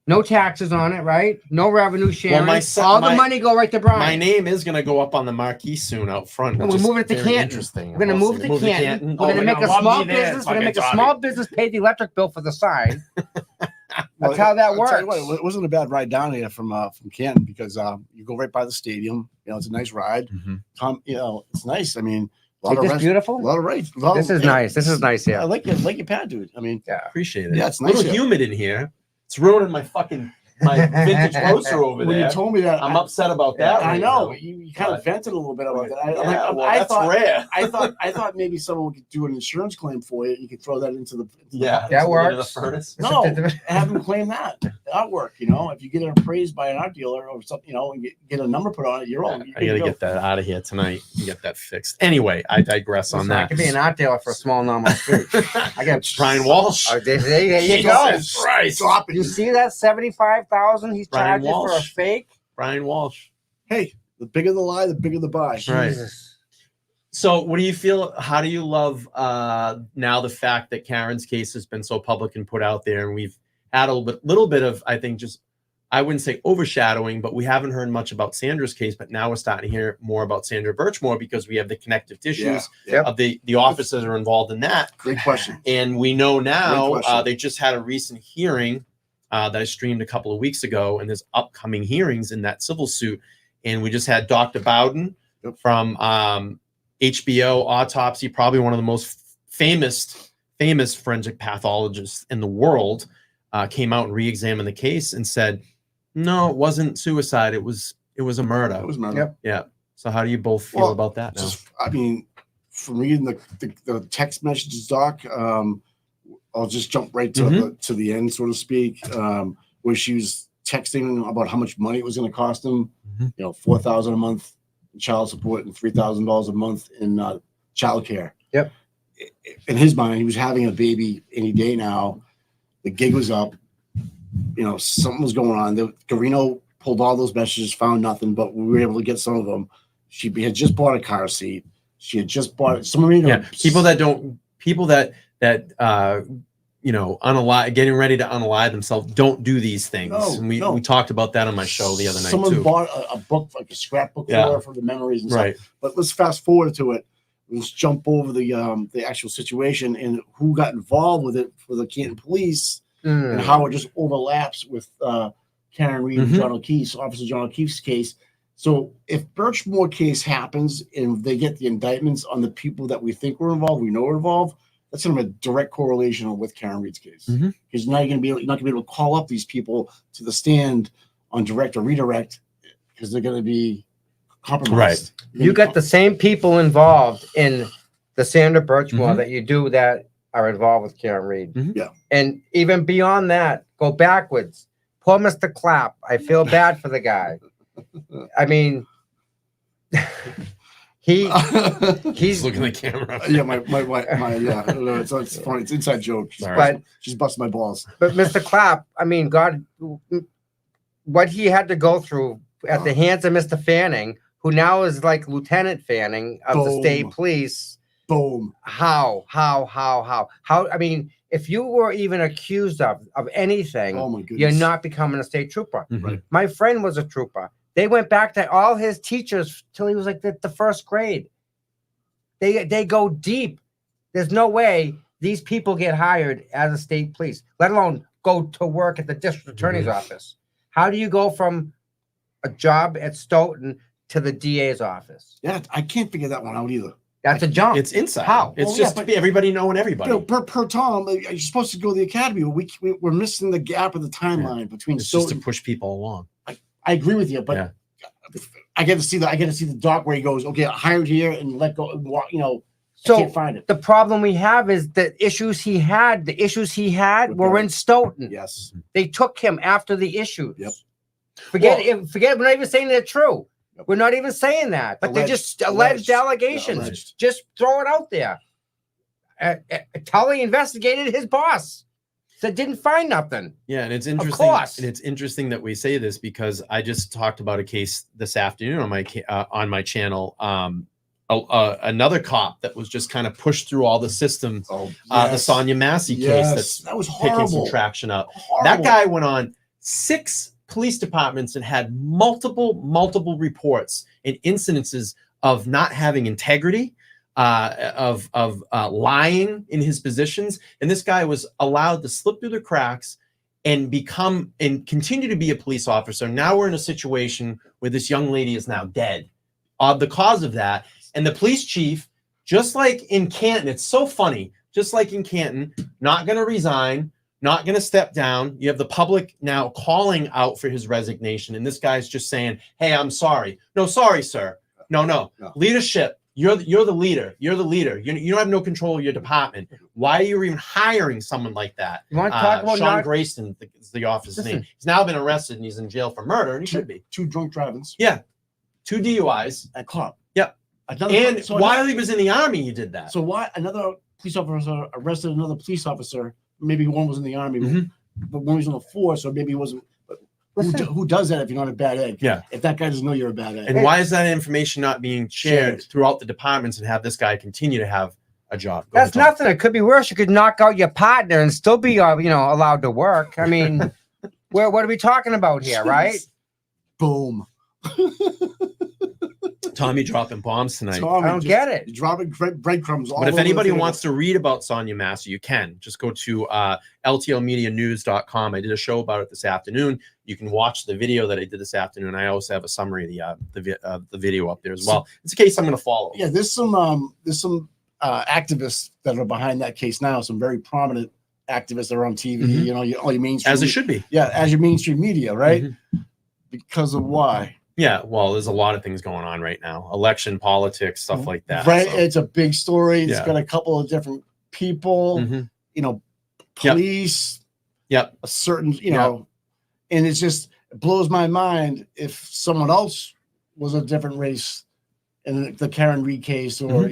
no taxes on it, right? No revenue sharing. All the money go right to Brian. My name is going to go up on the marquee soon out front. We're moving it to Canton. Interesting. We're going to move it to Canton. We're going to make a small business. We're going to make a small business pay the electric bill for the sign. That's how that works. It wasn't a bad ride down here from Canton because you go right by the stadium. It's a nice ride. Tom, it's nice. I mean, beautiful. A lot of rides. This is nice. This is nice. Yeah, I like your pad, dude. I mean, appreciate it. Yeah, it's nice. A little humid in here. It's ruining my vintage roaster over there. When you told me that, I'm upset about that. I know. You kind of vented a little bit about that. That's rare. I thought maybe someone could do an insurance claim for you. You could throw that into the that works. The furnace. No, have them claim that artwork. If you get it appraised by an art dealer or something, and get a number put on it, you're all. I got to get that out of here tonight and get that fixed. Anyway, I digress on that. I could be an art dealer for a small normal street. I got Brian Walsh. There you go. Right. You see that $75,000 he's charging for a fake? Brian Walsh. Hey, the bigger the lie, the bigger the buy. Right. Jesus. So what do you feel? How do you love now the fact that Karen's case has been so public and put out there, and we've had a little bit of, I think, I wouldn't say overshadowing, but we haven't heard much about Sandra's case, but now we're starting to hear more about Sandra Birchmore because we have the connective tissues of the officers that are involved in that. Great question. And we know now they just had a recent hearing that I streamed a couple of weeks ago, and there's upcoming hearings in that civil suit. And we just had Dr. Bowden from HBO Autopsy, probably one of the most famous forensic pathologists in the world, came out and re-examined the case and said, no, it wasn't suicide. It was a murder. It was murder. Yeah. So how do you both feel about that now? I mean, from reading the text messages, Doc, I'll just jump right to the end, so to speak, where she was texting about how much money it was going to cost him. $4,000 a month in child support and $3,000 a month in childcare. Yep. In his mind, he was having a baby any day now. The gig was up. Something was going on. Garino pulled all those messages, found nothing, but we were able to get some of them. She had just bought a car seat. She had just bought people that getting ready to unalive themselves don't do these things. And we talked about that on my show the other night. Someone bought a book, like a scrapbook for the memories and stuff. But let's fast forward to it. Let's jump over the actual situation and who got involved with it for the Canton police and how it just overlaps with Karen Reed and John O'Keefe, Officer John O'Keefe's case. So if Birchmore case happens and they get the indictments on the people that we think were involved, we know are involved, that's going to be a direct correlation with Karen Reed's case. Because now you're not going to be able to call up these people to the stand on direct or redirect because they're going to be compromised. Right. You got the same people involved in the Sandra Birchmore that you do that are involved with Karen Reed. Yeah. And even beyond that, go backwards. Poor Mr. Clapp. I feel bad for the guy. I mean, he's looking at the camera. Yeah, yeah. It's funny. It's an inside joke. She's busting my balls. But Mr. Clapp, I mean, God, what he had to go through at the hands of Mr. Fanning, who now is like Lieutenant Fanning of the state police. Boom. How? I mean, if you were even accused of anything, oh my goodness, you're not becoming a state trooper. Right. My friend was a trooper. They went back to all his teachers till he was like the first grade. They go deep. There's no way these people get hired as a state police, let alone go to work at the district attorney's office. How do you go from a job at Stoughton to the DA's office? Yeah, I can't figure that one out either. That's a jump. It's inside. How? It's just everybody knowing everybody. You know, per Tom, you're supposed to go to the academy. We're missing the gap of the timeline between. It's just to push people along. I agree with you, but I get to see the doc where he goes, okay, hired here and let go. You know, so I can't find it. The problem we have is the issues he had were in Stoughton. Yes, they took him after the issues. Yep. Forget. We're not even saying they're true. Yep. We're not even saying that, but they're just alleged allegations. Yeah, alleged. Just throw it out there. Tully investigated his boss. That didn't find nothing. Yeah, and it's interesting. Of course. And it's interesting that we say this because I just talked about a case this afternoon on my channel. Another cop that was just kind of pushed through all the systems. The Sonia Massey case that was picking some traction up. That guy went on 6 police departments and had multiple reports and incidences of not having integrity, of lying in his positions, and this guy was allowed to slip through the cracks and continue to be a police officer. Now we're in a situation where this young lady is now dead the cause of that, and the police chief, just like in Canton, it's so funny, just like in Canton, not going to resign, not going to step down. You have the public now calling out for his resignation, and this guy's just saying, hey, I'm sorry. No, sorry, sir. No. Leadership. You're the leader. You're the leader. You don't have no control of your department. Why are you even hiring someone like that? You want to talk about Sean Grayston is the officer's name. He's now been arrested and he's in jail for murder, and he should be. 2 drunk drivings. Yeah, 2 DUIs. At cop. Yep. While he was in the army, you did that. So why another police officer arrested another police officer? Maybe one was in the army, but one was on the force, or maybe he wasn't. Who does that if you're not a bad egg? Yeah. If that guy doesn't know you're a bad egg. And why is that information not being shared throughout the departments and have this guy continue to have a job? That's nothing. It could be worse. You could knock out your partner and still be, allowed to work. I mean, what are we talking about here, right? Boom. Tommy dropping bombs tonight. I don't get it. You're dropping breadcrumbs all But if over anybody the wants to read about Sonia Massey, you can. Just go to ltlmedianews.com. I did a show about it this afternoon. You can watch the video that I did this afternoon. I also have a summary of the video up there as well. It's a case I'm going to follow. Yeah, there's some activists that are behind that case now. Some very prominent activists that are on TV. All your mainstream. As it should be. Yeah, as your mainstream media, right? Because of why? Yeah, well, there's a lot of things going on right now. Election, politics, stuff like that. Right. So. It's a big story. It's got a couple of different people, police. Yep. A certain, and it blows my mind if someone else was a different race in the Karen Reed case, or,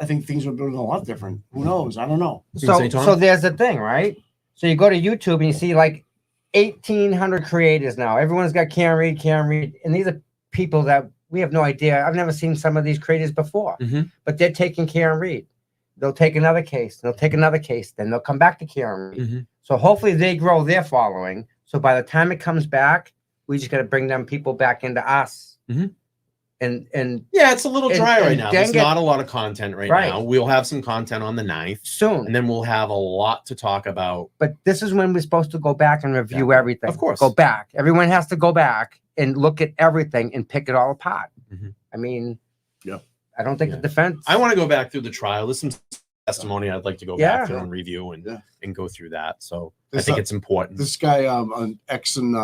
I think things would be a lot different. Who knows? I don't know. So there's the thing, right? So you go to YouTube and you see like 1,800 creators now. Everyone's got Karen Reed, and these are people that we have no idea. I've never seen some of these creators before, but they're taking Karen Reed. They'll take another case. They'll take another case. Then they'll come back to Karen Reed. So hopefully they grow their following. So by the time it comes back, we just got to bring them people back into us. and yeah, it's a little dry right now. There's get, not a lot of content right now. We'll have some content on the 9th soon, and then we'll have a lot to talk about. But this is when we're supposed to go back and review everything. Of course, go back. Everyone has to go back and look at everything and pick it all apart. I mean, I don't think the defense. I want to go back through the trial. There's some testimony I'd like to go back through and review and go through that. So I think it's important. This guy on X and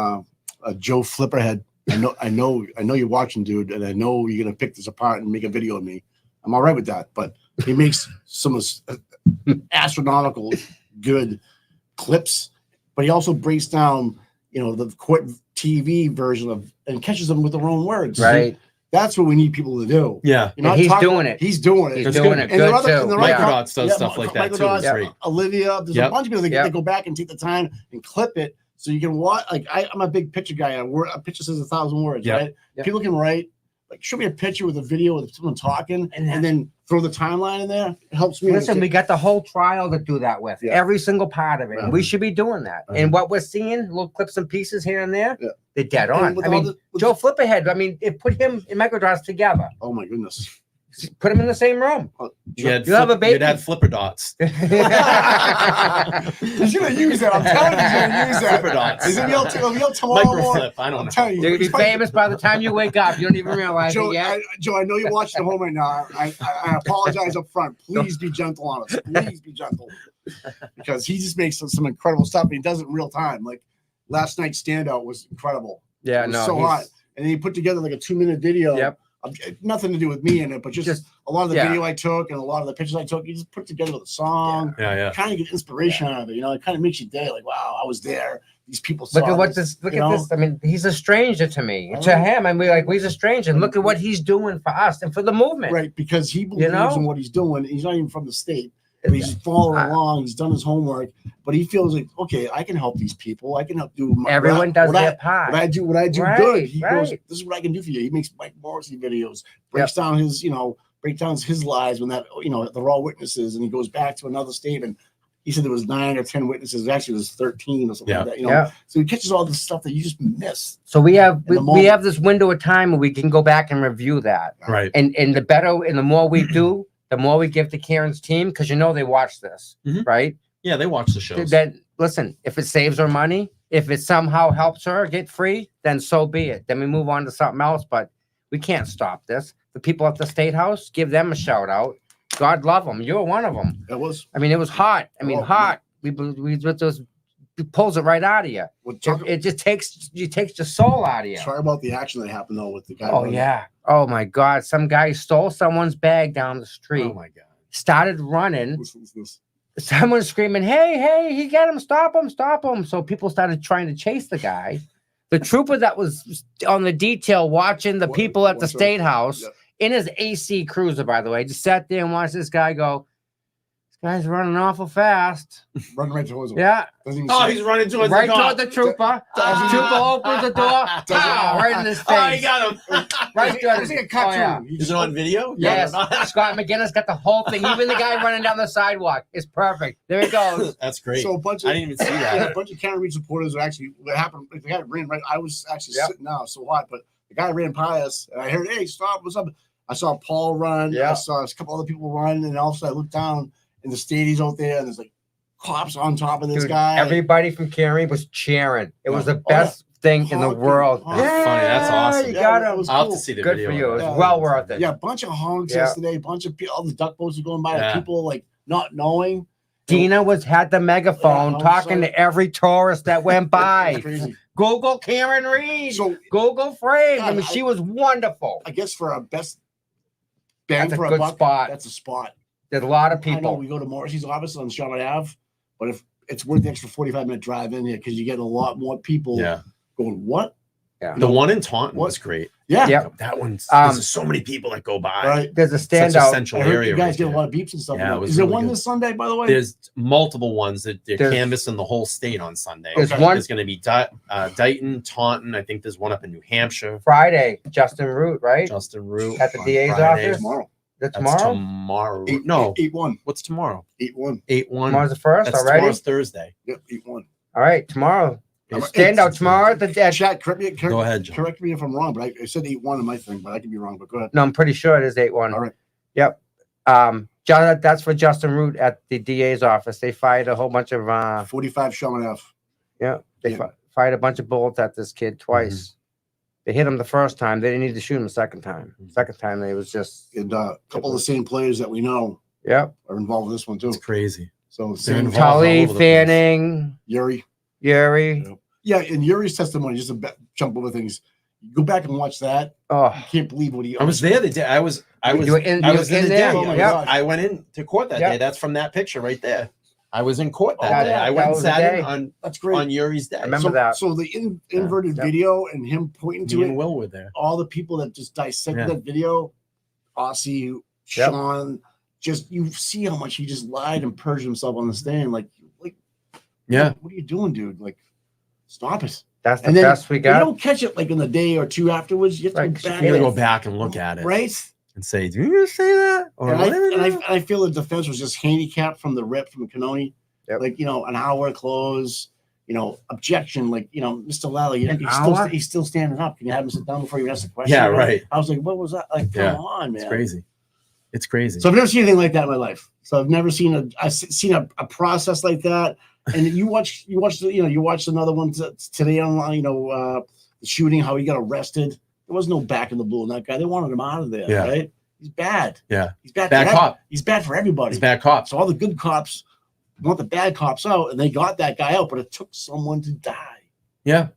Joe Flipperhead. I know you're watching, dude, and I know you're gonna pick this apart and make a video of me. I'm all right with that, but he makes some astronomical good clips, but he also breaks down, the court TV version of and catches them with their own words. Right. That's what we need people to do. Yeah. He's doing it. He's doing it. He's doing it. Good too. Microdots does stuff like that too. Great. Olivia, there's a bunch of people that go back and take the time and clip it so you can watch. Like I'm a big picture guy. A picture says 1,000 words, right? People can write. Like, show me a picture with a video with someone talking, and then throw the timeline in there. It helps me. Listen, we got the whole trial to do that with. Every single part of it. And we should be doing that. And what we're seeing, little clips and pieces here and there, they're dead on. I mean, Joe Flipperhead, it put him and Microdots together. Oh, my goodness. Put him in the same room. You'd have flipper dots. He's gonna use that. I'm telling you, he's gonna use that. Flipper dots. He's gonna be tomorrow morning. I don't know. You're gonna be famous by the time you wake up. You don't even realize Joe, it yet. Joe, I know you're watching at home right now. I apologize up front. Please be gentle on us. Please be gentle, because he just makes some incredible stuff. And he does it in real time. Like last night's Standout was incredible. Yeah, it was so hot. And then he put together like a 2-minute video. Yep. Nothing to do with me in it, but just a lot of the video I took and a lot of the pictures I took, you just put together with a song. Yeah. Kind of get inspiration out of it. It kind of makes you day like, wow, I was there. These people look at this. Look at this. I mean, he's a stranger to me. To him, I mean, he's a stranger. And look at what he's doing for us and for the movement. Right, because he believes in what he's doing. He's not even from the state. But he's following along. He's done his homework, but he feels like, okay, I can help these people. I can help do. Everyone does their part. What I do good. He goes, this is what I can do for you. He makes Mike Morrissey videos, breaks down his, his lies when that, they're all witnesses, and he goes back to another state, and he said there was 9 or 10 witnesses. Actually, it was 13 or something like that. So he catches all this stuff that you just miss. So we have this window of time where we can go back and review that. Right. And the better and the more we do, the more we give to Karen's team, because they watch this, right? Yeah, they watch the shows. Then listen, if it saves her money, if it somehow helps her get free, then so be it. Then we move on to something else. But we can't stop this. The people at the State House, give them a shout out. God love them. You're one of them. It was. I mean, it was hot. I mean, hot. We just pulls it right out of you. It just takes your soul out of you. Sorry about the action that happened though with the guy. Oh yeah. Oh my God. Some guy stole someone's bag down the street. Oh my God. Started running. This. Someone screaming, hey, he got him, stop him. So people started trying to chase the guy. The trooper that was on the detail watching the people at the State House in his AC Cruiser, by the way, just sat there and watched this guy go, this guy's running awful fast. Running right towards him. Yeah. He's running towards right toward the trooper. The trooper opens the door. Right in his face. Oh, he got him. Right to his Is it on video? Yes. Scott McGinnis got the whole thing. Even the guy running down the sidewalk. It's perfect. There it goes. That's great. So I didn't even see that. A bunch of Canton Reed supporters are actually, what happened, the guy ran right, I was actually sitting down so hot, but the guy ran by us, and I heard, hey, stop, what's up? I saw Paul run. I saw a couple other people run, and also I looked down, and the stadium's out there, and there's like cops on top of this guy. Everybody from Canton was cheering. It was the best thing in the world. That's funny. That's awesome. You got it. Was I'll cool. have to see the Good video. for you. It was well worth it. Yeah, a bunch of honks yesterday. A bunch of people, all the duck boats are going by. People like not knowing. Dina had the megaphone talking to every tourist that went by. Crazy. Google Karen Reed. Google Frame. I mean, she was wonderful. I guess for our best bang for a buck, spot. That's a spot. There's a lot of people. I know we go to Morrissey's office on Charlotte Ave, but if it's worth the extra 45-minute drive in here because you get a lot more people going, what? Yeah. The one in Taunton was great. Yeah. Yep. That one's there's so many people that go by. Right. There's a Standout. Essential area. You guys get a lot of beeps and stuff. Yeah, is there one this Sunday, by the way? There's multiple ones that they're canvassing the whole state on Sunday. There's going to be Dighton, Taunton. I think there's one up in New Hampshire. Friday, Justin Root, right? Justin Root. At the DA's office. Tomorrow. That's tomorrow? Tomorrow. 8-1. What's tomorrow? 8-1. 8-1. Tomorrow's the first already? Tomorrow's Thursday. Yep, 8-1. All right, tomorrow. Standout tomorrow at the chat. Go ahead, John. Correct me if I'm wrong, but I said 8-1 in my thing, but I could be wrong. But go ahead. No, I'm pretty sure it is 8-1. All right. Yep. That's for Justin Root at the DA's office. They fired a whole bunch of 45 Sherman F. Yeah, they fired a bunch of bullets at this kid twice. They hit him the first time. They didn't need to shoot him the second time. Second time, they was just and a couple of the same players that we know. Yep, are involved in this one too. It's crazy. So Tully, Fanning, Yuri. Yeah, in Yuri's testimony, just to jump over things. Go back and watch that. Oh, I can't believe what he. I was there the day. I was in the day. I went into court that day. That's from that picture right there. I was in court that day. I went and sat in on. That's great. On Yuri's day. I remember that. So the inverted video and him pointing to it. And Will were there. All the people that just dissected that video, Aussie, Sean, just you see how much he just lied and perjured himself on the stand. Like, yeah. What are you doing, dude? Like, stop it. That's the best we got. You don't catch it like in the day or two afterwards. You have to go back and look at it, right? And say, "Do you say that?" Or I feel the defense was just handicapped from the rip from Canoni. Yep. Like, an hour close. Objection. Like, Mr. Lally, he's still standing up. Can you have him sit down before you ask the question? Yeah, right. I was like, what was that? Like, come on, man. It's crazy. It's crazy. So I've never seen anything like that in my life. So I've never seen a process like that. And you watch another one today online, the shooting, how he got arrested. There was no back in the blue on that guy. They wanted him out of there, right? He's bad. Yeah. He's bad. Bad cop. He's bad for everybody. He's bad cop. So all the good cops want the bad cops out, and they got that guy out, but it took someone to die. Yeah.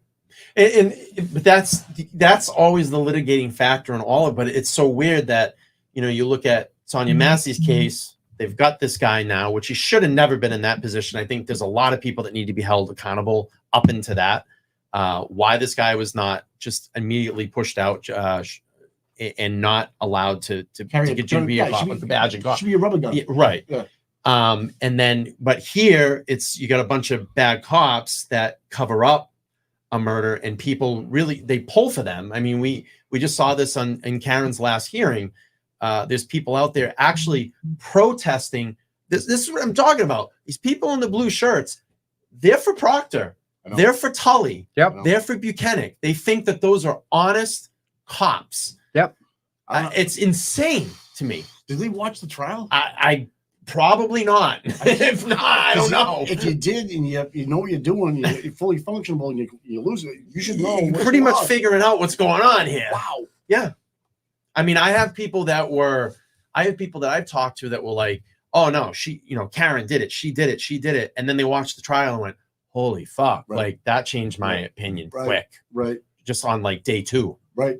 But that's always the litigating factor in all of it. But it's so weird that, you look at Sonia Massey's case. They've got this guy now, which he should have never been in that position. I think there's a lot of people that need to be held accountable up into that. Why this guy was not just immediately pushed out and not allowed to be a cop with the badge and cop. Should be a rubber gun. Yeah, right. Yeah. But here you got a bunch of bad cops that cover up a murder, and people really, they pull for them. I mean, we just saw this in Karen's last hearing. There's people out there actually protesting. This is what I'm talking about. These people in the blue shirts, they're for Proctor. They're for Tully. Yep. They're for Buchanan. They think that those are honest cops. Yep. It's insane to me. Did they watch the trial? I probably not. If not, I don't know. If you did and you know what you're doing, you're fully functional, and you lose it, you should know. You're pretty much figuring out what's going on here. Wow. Yeah. I mean, I have people that I've talked to that were like, oh no, Karen did it. She did it. And then they watched the trial and went, holy fuck. Right. Like that changed my opinion quick. Right. Just on like day 2. Right.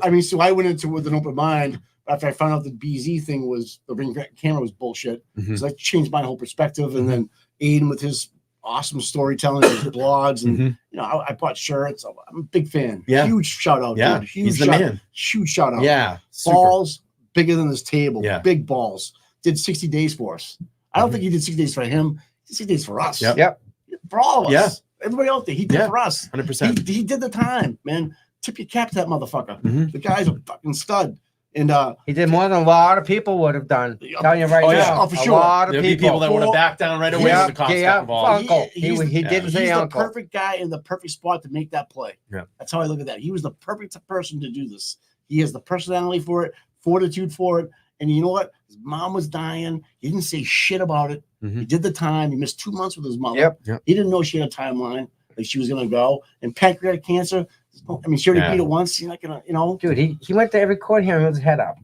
I mean, so I went into it with an open mind after I found out the BZ thing was the ring camera was bullshit. Mm-hmm. So that changed my whole perspective. And then Aiden with his awesome storytelling, his blogs, and I bought shirts. I'm a big fan. Yeah. Huge shout out. Yeah. Dude. Huge He's the man. Huge shout out. Yeah. Balls bigger than this table. Yeah. Big balls. Did 60 days for us. I don't think he did 60 days for him. He did 60 days for us. Yep. For all of us. Yeah. Everybody out there, he did for us. 100%. He did the time, man. Tip your cap to that motherfucker. Mm-hmm. The guy's a fucking stud. And he did more than a lot of people would have done. Telling you right now, for a sure. lot of people that would have backed down right away when the cops got involved. Uncle. He didn't say uncle. The perfect guy in the perfect spot to make that play. Yeah. That's how I look at that. He was the perfect person to do this. He has the personality for it, fortitude for it. And you know what? His mom was dying. He didn't say shit about it. Mm-hmm. He did the time. He missed 2 months with his mother. Yep. He didn't know she had a timeline. Like she was going to go. And pancreatic cancer. I mean, she already beat it once. You're not going to, Dude, he went to every court hearing with his head up.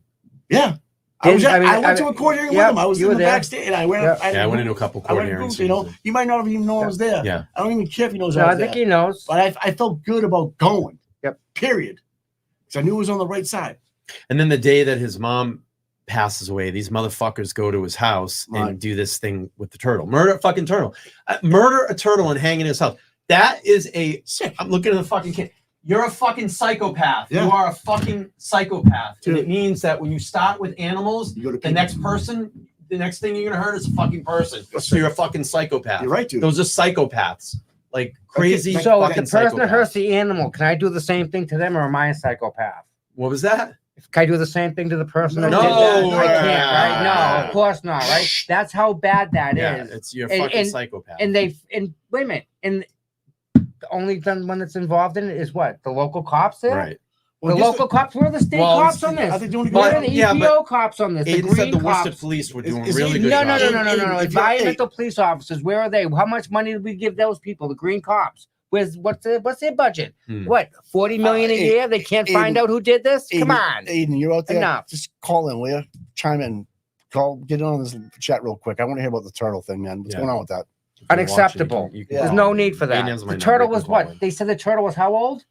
Yeah. I went to a court hearing with him. I was in the backstage. And I went into a couple court hearings. You might not even know I was there. Yeah. I don't even care if he knows I was there. I think he knows. But I felt good about going. Yep. Period. Because I knew it was on the right side. And then the day that his mom passes away, these motherfuckers go to his house and do this thing with the turtle. Murder a fucking turtle. Murder a turtle and hang in his house. That is sick. I'm looking at the fucking kid. You're a fucking psychopath. Yeah. You are a fucking psychopath. Dude. And it means that when you start with animals, the next thing you're going to hurt is a fucking person. So you're a fucking psychopath. You're right, dude. Those are psychopaths. Like crazy. So if the person that hurts the animal, can I do the same thing to them, or am I a psychopath? What was that? Can I do the same thing to the person that did that? I can't, right? No, of course not, right? That's how bad that is. You're a fucking psychopath. And wait a minute. And the only one that's involved in it is what? The local cops there? Right. Well, The local cops, where are the state cops on this? I think the only Where are the Yeah, EPO cops on this? The Aiden said green the Worcester cops. police were doing Is really Aiden- good. No, job. If you're- Environmental police officers, where are they? How much money did we give those people, the green cops? What's their budget? What, 40 million a year? They can't find out who did this? Come on. Aiden, you're out there. Enough. Just call in, will you? Chime in. Get on this chat real quick. I want to hear about the turtle thing, man. What's going on with that? Unacceptable. You can There's call no in. need for Aiden that. has my The number, turtle you can was call what? in. They said the turtle was how old?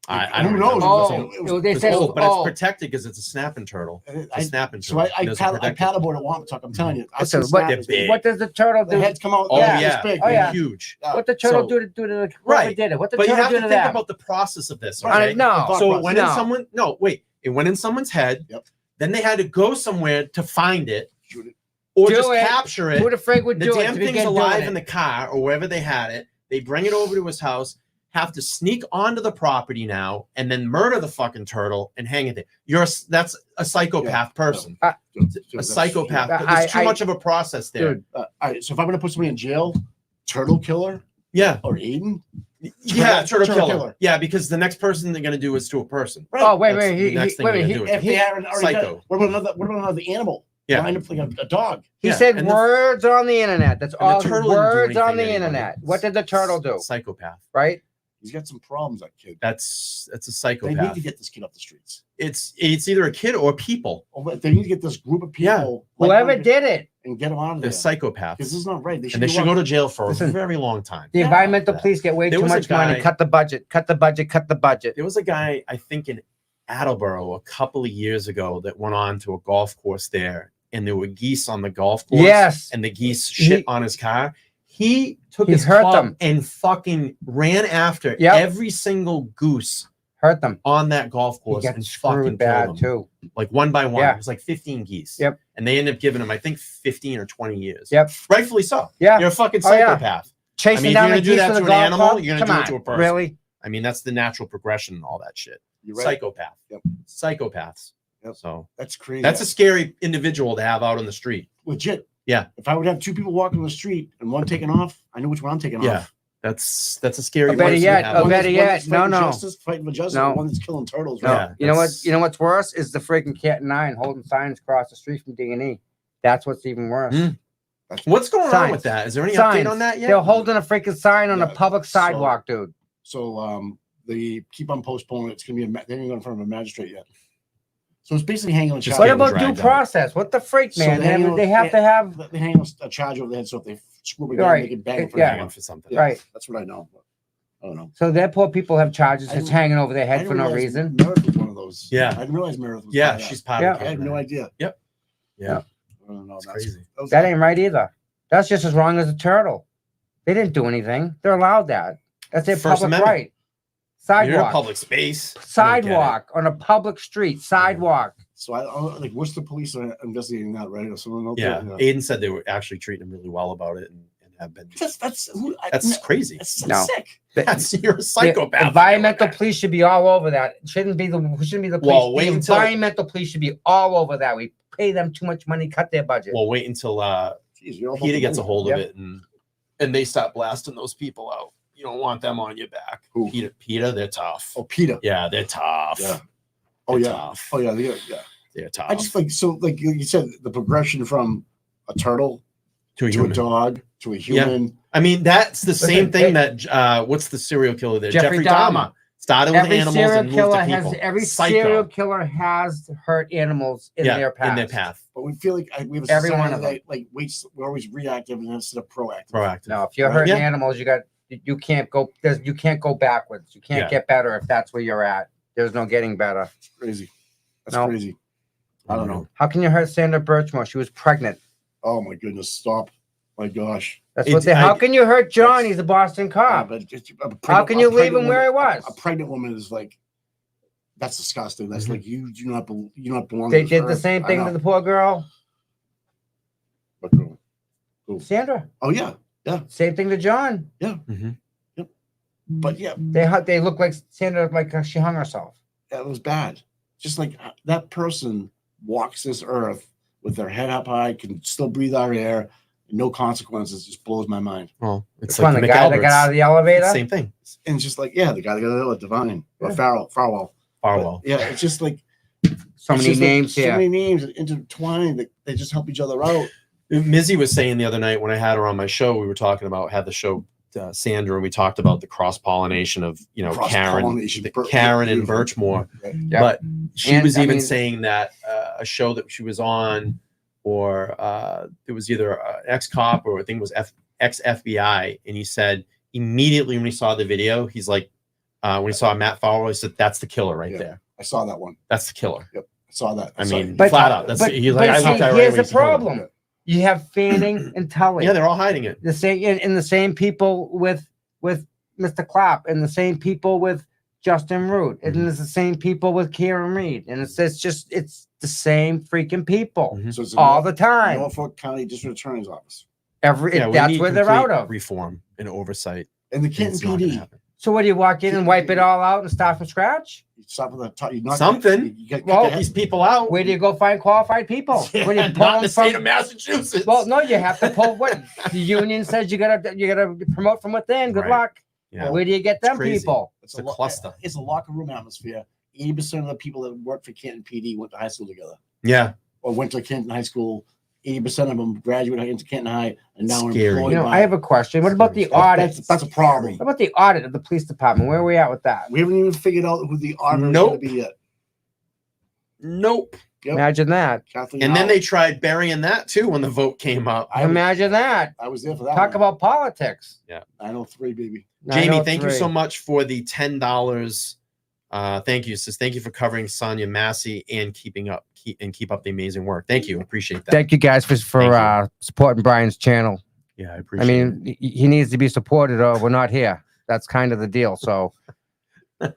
I Who don't knows? know. They It's said, old, but oh, it's protected because it's a snapping turtle. It's a snapping So turtle. I There's a paddleboard protected- at Wampatuck. I'm telling you. I Listen, see what- snappers. They're big. what does the turtle The do? heads come out. Oh Yeah. yeah, This big, Oh, yeah. huge. What the turtle So- do to whoever Right. did it? What the But you turtle have do to to think them? about the process of this. Right. Okay? No. So it went in No. someone. No, wait. It went in someone's head. Yep. Then they had to go somewhere to find it, Shoot it. or Do just it. capture it. Who the frig would The do it? damn to thing's begin alive doing in it? the car or wherever they had it. They bring it over to his house, have to sneak onto the property now, and then murder the fucking turtle and hang it there. That's a psychopath person. A psychopath. There's too much of a process there. Dude, All right. So if I'm going to put somebody in jail, turtle killer Yeah. or Aiden, Yeah, turtle turtle killer. killer. Yeah, because the next person they're gonna do is to a person. right? Oh, wait, That's wait. the He, next he, thing wait, you're he, gonna do. If they haven't already Psycho. done- what about another animal? Yeah. Lined up like a dog. he Yeah, said and the- words on the internet. That's the all. turtle didn't do Words on anything the to anybody. internet. What did the turtle do? Psychopath. Right? He's got some problems, that kid. That's a They need psychopath. to get this kid off the streets. It's either a kid or people. Oh, but they need to get this group of Yeah. people, Whoever did it. and get them out of They're there. psychopaths. Because this is not right. They should, And they be should go locked- to jail for Listen, a very long time. The Yeah. environmental police get way There too was a much money. guy- Cut the budget. Cut the budget. Cut the budget. There was a guy, I think in Attleboro a couple of years ago, that went on to a golf course there, and there were geese on the golf course. Yes. And the geese shit on his car. He took He his hurt club them. and fucking ran after Yep. every single goose Hurt them. on that golf He course got and screwed fucking bad killed them. too. Like one by one. Yeah. It was like 15 geese. Yep. And they ended up giving him, I think, 15 or 20 years. Yep. Rightfully so. Yeah. You're a fucking Oh, yeah. psychopath. Chasing I mean, if down you're the gonna do geese that with to a an golf animal, club? you're gonna Come do it to on, a person. really? I mean, that's the natural progression and all that shit. You're right. Psychopath. Yep. Psychopaths. Yep. So That's crazy. that's a scary individual to have out on the street. legit. Yeah. If I would have two people walking on the street and one taking off, I know which one I'm taking Yeah. off. That's a scary Or better person to yet, have or out. One better that's yet, no, fighting no. justice, fighting for justice, No. and one that's killing turtles. No. Right? Yeah, You know what? that's- You know what's worse is the freaking Canton 9 holding signs across the street from D&E. That's what's even worse. Mm. What's going on Signs. with that? Is there any Signs. update on that yet? They're holding a freaking sign on Yeah, a public so- sidewalk, dude. So they keep on postponing it. It's gonna be they haven't gone in front of a magistrate yet. So it's basically hanging on a Just charge. What getting about due dragged out. process? What the freak, So man? they hang on- They have to have. They hang on a charge over their head, so if they screw it down, Right. they can bang it for Yeah. Hanging anyone. for something. Yeah, Right. That's what I know. But I don't know. So their poor people have charges I just didn't- hanging over their I head didn't for no realize reason. Meredith was one of those. Yeah. I didn't realize Meredith was. Yeah, part of she's that. part Yeah. of I had no idea. Yep. Yeah. I don't know. It's That's crazy. That ain't right either. That's just as wrong as a turtle. They didn't do anything. They're allowed that. That's their First public Amendment. right. You're in a Sidewalk. public space. I don't get it. Sidewalk on a public street. Sidewalk. So I like. What's the police are investigating that, right? Or someone else? Yeah. Aiden said they were actually treating him really well about it and have been. That's That's crazy. That's No. sick. That's you're a psychopath. The environmental police should be all over that. It shouldn't be the police. Well, the wait until- environmental police should be all over that. We pay them too much money, cut their budget. Well, wait until Jeez, you're all Peter about gets a the hold Yep. of it and they start blasting those people out. You don't want them on your back. Who? Peter, they're tough. Oh, Peter. Yeah, they're tough. Yeah. Oh They're yeah. tough. Oh yeah. Yeah. They're tough. I just like you said, the progression from a turtle to a to human. a dog to a human. I mean, that's the same Listen, thing that what's the serial killer there? Jeffrey Jeffrey Dahmer. Dahmer. Started with Every animals serial and moved killer to has people. every Psycho. serial killer has hurt animals in their path. in their path. But we feel like we have a Every society one of them. that like waits. We're always reactive instead of proactive. Proactive. No, if you're Right. hurting Yeah. animals, you can't go. You can't go backwards. You can't Yeah. get better if that's where you're at. There's no getting better. It's crazy. That's No. crazy. I don't know. How can you hurt Sandra Birchmore? She was pregnant. Oh my goodness! Stop. My gosh. That's It's- what they. I- How can you hurt John? He's a Boston cop. But just a How pregnant- can a you leave pregnant him where he woman- was? A pregnant woman is like. That's disgusting. That's Mhm. like you do not belong. They on this did the earth. same I thing know. to the poor girl, But no. Sandra. Oh yeah, Same thing to John. Mhm. but yeah, They look like Sandra, like she hung herself. that was bad. Just like that person walks this earth with their head up high, can still breathe our air, no consequences. Just blows my mind. Well, it's Fun, like the guy that got out of the elevator. Same thing. And it's just like, yeah, the guy that got out of Divine or Farwell. Farwell. Yeah, it's just like So many names here. So many names intertwined that they just help each other out. Mizzy was saying the other night when I had her on my show, we were talking about had the show Sandra, and we talked about the cross pollination of Karen and Birchmore. Right. Yep. But she was even mean, saying that a show that she was on, or it was either ex-cop or I think it was ex-FBI, and he said immediately when he saw the video, he's like, when he saw Matt Farwell, he said, "That's the killer right there. I saw that one. That's the killer." Yep, I saw that. I mean, But- flat out. That's but he's like, I see, looked at it right here's away, the he's the killer. problem. You have Fanning and Tully. Yeah, they're all hiding it. The same and the same people with Mr. Clapp, and the same people with Justin Root, and it's the same people with Kieran Reed, and it's the same freaking people Mhm. So it's all the time. Norfolk County District Attorney's Office We That's need where they're complete out of. reform and oversight. and the And Canton it's not gonna PD. happen. So what do you walk in and wipe it all out and start from scratch? You stop with the top. You knock Something. You get, Well, Get these people out. Where do you go find qualified people? When you Not pull in them the state from of Massachusetts. well, no, you have to pull what the union says you gotta promote from within. Good Right. luck. Yeah. Where do you get them crazy. people? It's a cluster. It's a locker room atmosphere. 80% of the people that work for Canton PD went to high school together, Yeah. or went to Canton High School. 80% of them graduated into Canton High, and now Scary. employed. You know, by- I have a question. What about the audit? That's a problem. What about the audit of the police department? Where are we at with that? We haven't even figured out who the auditor Nope. is going to be yet. Nope. Yep. Imagine that. Kathleen And then Howell. they tried burying that too when the vote came up. Imagine that. I was there for that. Talk one. about politics. 903, baby. Jamie, thank you 903. so much for the $10. Thank you. It says thank you for covering Sonia Massey and keep up the amazing work. Thank you. Appreciate that. Thank you guys for Thank supporting Brian's channel. Yeah, I I appreciate it. mean, he needs to be supported or we're not here. That's kind of the deal. So I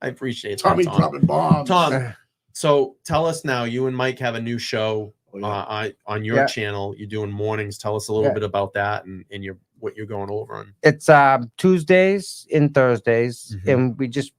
appreciate Tommy that, Tom. dropping bombs. Tom, so tell us now, you and Mike have a new show Oh, yeah. on your Yeah. channel. You're doing mornings. Tell us a little Yeah. bit about that and what you're going over on. it's Tuesdays and Thursdays, Mhm. and we just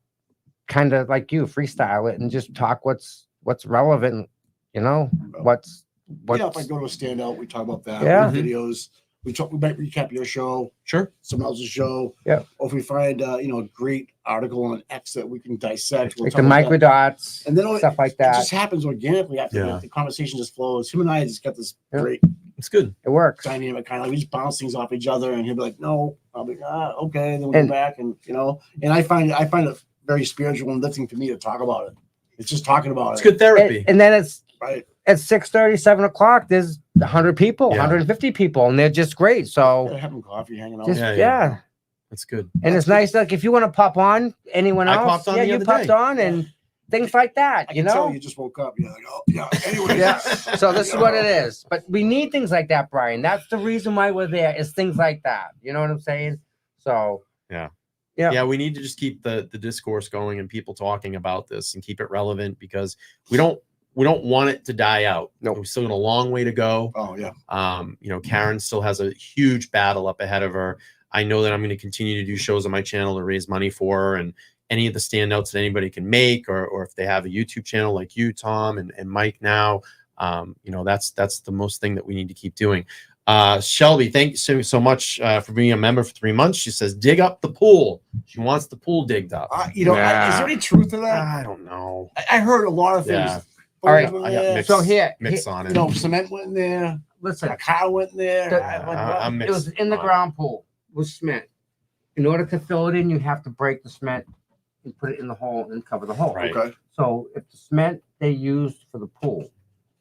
kind of like you freestyle it and just talk what's relevant. You know what's Yeah, if I go to a standout, we talk about that. Yeah. Videos. We might recap your show, Sure. someone else's show. Yeah. Or if we find a great article on X that we can dissect, we'll like talk the about that. microdots And then stuff like It that. just happens organically after Yeah. the conversation just flows. Him and I just got this Yeah. great It's good. It works. dynamic, kind of like we just bounce things off each other, and he'll be like, "No," I'll be, okay. Then we'll And- go back, and and I find it very spiritual and lifting to me to talk about it. It's just talking about It's it, good therapy. And then it's right? at 6:30, 7 o'clock. There's 100 people, Yeah. 150 people, and they're just great. So Yeah, having coffee, hanging out. just Yeah, yeah, yeah. That's good. and it's nice. Like if you want to pop on, anyone I else, popped on yeah, the you other popped day. on and things like that. I You can tell know. you just woke up. You're like, oh yeah. Anyway, Yeah. So this is what it is. But we need things like that, Brian. That's the reason why we're there. Is things like that. You know what I'm saying? So Yeah. Yeah, we need to just keep the discourse going and people talking about this and keep it relevant because we don't want it to die out. Nope. We've still got a long way to go. Oh yeah. Karen still has a huge battle up ahead of her. I know that I'm going to continue to do shows on my channel to raise money for her and any of the standouts that anybody can make, or if they have a YouTube channel like you, Tom, and Mike now, that's the most thing that we need to keep doing. Shelby, thank you so much for being a member for 3 months. She says, dig up the pool. She wants the pool digged up. Is there any truth to that? I don't know. I heard a lot of things. Yeah. All right, Over I got there. mixed, So here- mixed on it. Cement went in there. listen, A car went in there. The- I- like, I'm it was mixed in the on it. ground pool with cement. In order to fill it in, you have to break the cement and put it in the hole and cover the hole. Right. Okay. So if the cement they used for the pool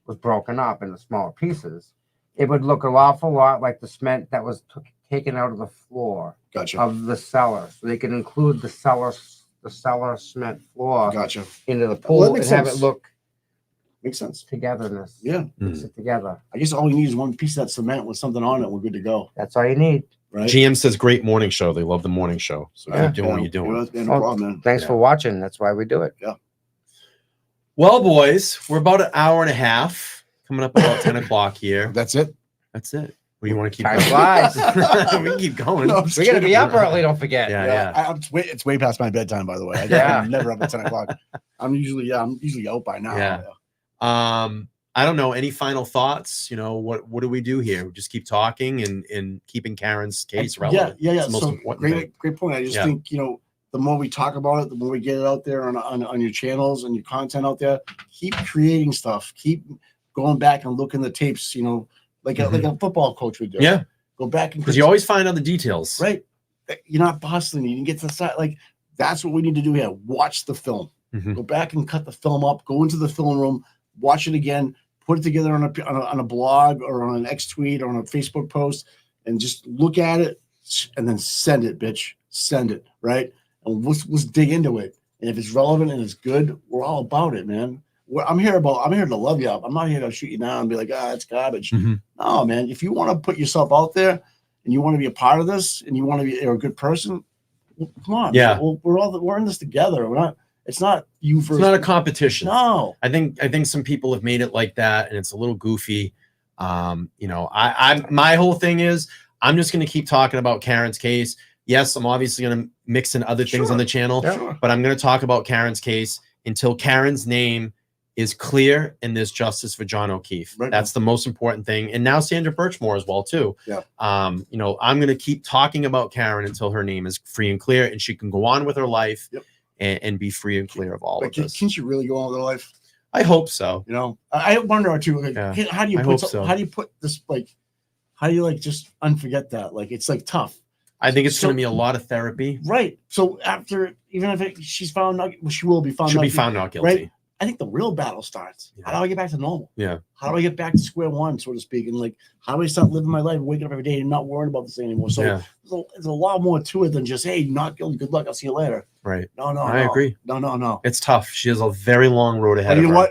was broken up into smaller pieces, it would look an awful lot like the cement that was taken out of the floor Gotcha. of the cellar. So they can include the cellar cement floor Gotcha. into the Well, pool that and makes have sense. it look Makes sense. togetherness. Yeah. Mix it together. I guess all you need is one piece of that cement with something on it. We're good to go. That's all you need. Right. GM says great morning show. They love the morning show. So Yeah. keep doing what you're doing. No problem, man. Thanks Yeah. for watching. That's why we do it. Well, boys, we're about an hour and a half coming up about 10 o'clock here. That's it. That's it. Well, you want to keep Time going? flies. We can keep going. No, I'm just We're gonna be kidding. up early. Don't forget. Yeah. It's way past my bedtime, by the way. Yeah. I'm never up at 10 o'clock. I'm usually out by now. Yeah. I don't know. Any final thoughts? You know, what do we do here? We just keep talking and keeping Karen's case relevant. Yeah. It's the most important thing. Great point. I just think, you know, the more we talk about it, the more we get it out there on your channels and your content out there. Keep creating stuff. Keep going back and looking the tapes. You know, like a football coach would do. Yeah. Go back and because you always find out the details. Right. You're not bustling. You can get to the side. Like that's what we need to do here. Watch the film. Go back and cut the film up. Go into the film room. Watch it again. Put it together on a blog or on an X tweet or on a Facebook post, and just look at it and then send it, bitch. Send it, right? And let's dig into it. And if it's relevant and it's good, we're all about it, man. I'm here to love you up. I'm not here to shoot you down and be like, it's garbage. No, man. If you want to put yourself out there and you want to be a part of this and you want to be a good person, well, come on. Yeah. We're in this together. We're not. It's not you first. It's not a competition. No. I think some people have made it like that, and it's a little goofy. You know, my whole thing is I'm just going to keep talking about Karen's case. Yes, I'm obviously going to mix in other things on the channel, but I'm going to talk about Karen's case until Karen's name is clear and there's justice for John O'Keefe. Right. That's the most important thing. And now Sandra Birchmore as well too. Yeah. You know, I'm going to keep talking about Karen until her name is free and clear and she can go on with her life. And be free and clear of all of this. Can she really go on with her life? I hope so. You know, I wonder too. Like, how do you put this like? How do you like just unforget that? Like it's like tough. I think it's going to be a lot of therapy. Right. So after, even if she's found not, she will be found. She'll be found not guilty. Right? I think the real battle starts. How do I get back to normal? Yeah. How do I get back to square one, so to speak? And like, how do I start living my life, waking up every day and not worrying about this anymore? So there's a lot more to it than just, hey, not guilty, good luck, I'll see you later. Right. No. I agree. No. It's tough. She has a very long road ahead of her.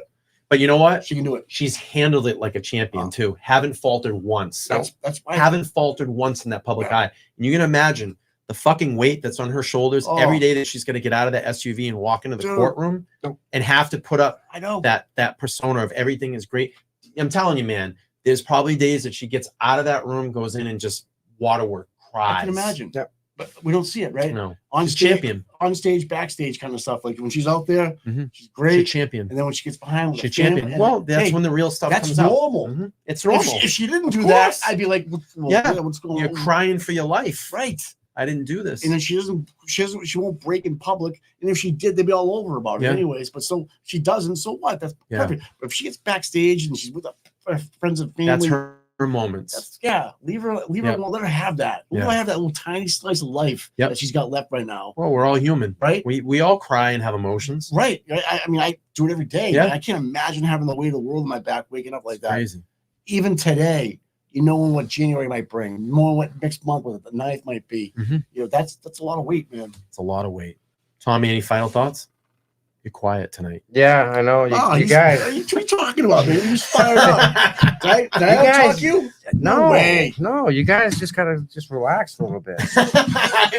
But you know what? She can do it. She's handled it like a champion too. Haven't faltered once. That's why. Haven't faltered once in that public eye. And you can imagine the fucking weight that's on her shoulders every day that she's going to get out of that SUV and walk into the courtroom and have to put up that persona of everything is great. I'm telling you, man, there's probably days that she gets out of that room, goes in and just waterwork, cries. I can imagine. But we don't see it, right? No. She's champion. On stage, backstage kind of stuff. Like when she's out there, she's great. She's champion. And then when she gets behind, she's champion. Well, that's when the real stuff comes out. That's normal. It's normal. If she didn't do that, I'd be like, what's going on? You're crying for your life. Right. I didn't do this. And then she won't break in public. And if she did, they'd be all over about it anyways. But so she doesn't. So what? That's perfect. But if she gets backstage and she's with her friends and family, that's her moments. Leave her alone. Let her have that. Let her have that little tiny slice of life that she's got left right now. Well, we're all human, right? We all cry and have emotions, right? I mean, I do it every day. Yeah. I can't imagine having the weight of the world in my back, waking up like that. Crazy. Even today, you know what January might bring, knowing what next month, what the 9th might be. You know, that's a lot of weight, man. It's a lot of weight. Tommy, any final thoughts? You're quiet tonight. Yeah, I know. You guys. What are you talking about, man? You just fired up. Did I talk you? No way. No, you guys just gotta relax a little bit.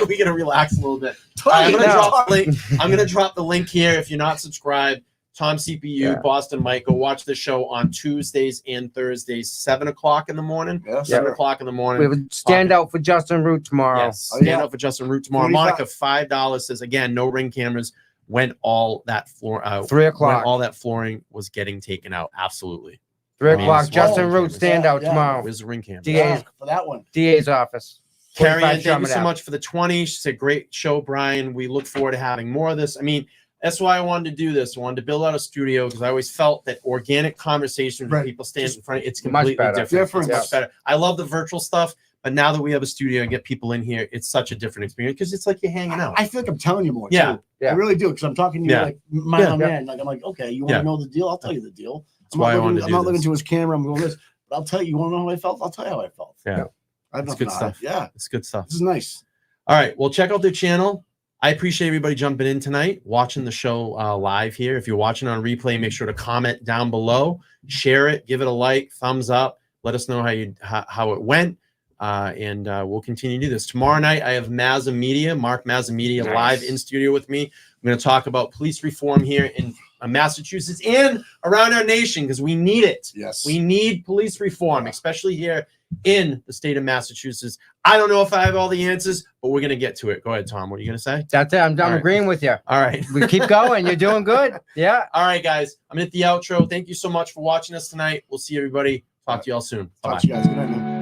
We gotta relax a little bit. I'm gonna drop the link here. If you're not subscribed, Tom CPU, Boston Mike, go watch the show on Tuesdays and Thursdays, 7 o'clock in the morning. 7 o'clock in the morning. We have a standout for Justin Root tomorrow. Yes, standout for Justin Root tomorrow. Monica, $5 says again, no ring cameras. When all that floor 3 o'clock, when all that flooring was getting taken out. Absolutely. 3 o'clock. Justin Root standout tomorrow. Where's the ring camera? DA's for that one. DA's office. Carrie, thank you so much for the 20. She said, great show, Brian. We look forward to having more of this. I mean, that's why I wanted to do this. I wanted to build out a studio because I always felt that organic conversation with people standing in front, it's completely different. It's much better. I love the virtual stuff, but now that we have a studio and get people in here, it's such a different experience because it's like you're hanging out. I feel like I'm telling you more. Too. I really do because I'm talking to you like man. Like I'm like, okay, you want to know the deal? I'll tell you the deal. I'm not looking to his camera. I'm going this, but I'll tell you. You want to know how I felt? I'll tell you how I felt. Yeah, it's good stuff. Yeah, it's good stuff. This is nice. All right, well, check out their channel. I appreciate everybody jumping in tonight, watching the show live here. If you're watching on replay, make sure to comment down below, share it, give it a like, thumbs up. Let us know how it went, and we'll continue to do this. Tomorrow night, I have Mark Mazza Media live in studio with me. I'm going to talk about police reform here in Massachusetts and around our nation because we need it. Yes, we need police reform, especially here in the state of Massachusetts. I don't know if I have all the answers, but we're going to get to it. Go ahead, Tom. What are you going to say? That's it. I'm agreeing with you. All right. We keep going. You're doing good. Yeah. All right, guys. I'm going to hit the outro. Thank you so much for watching us tonight. We'll see everybody. Talk to y'all soon. Bye-bye. Talk to you guys. Good night, man.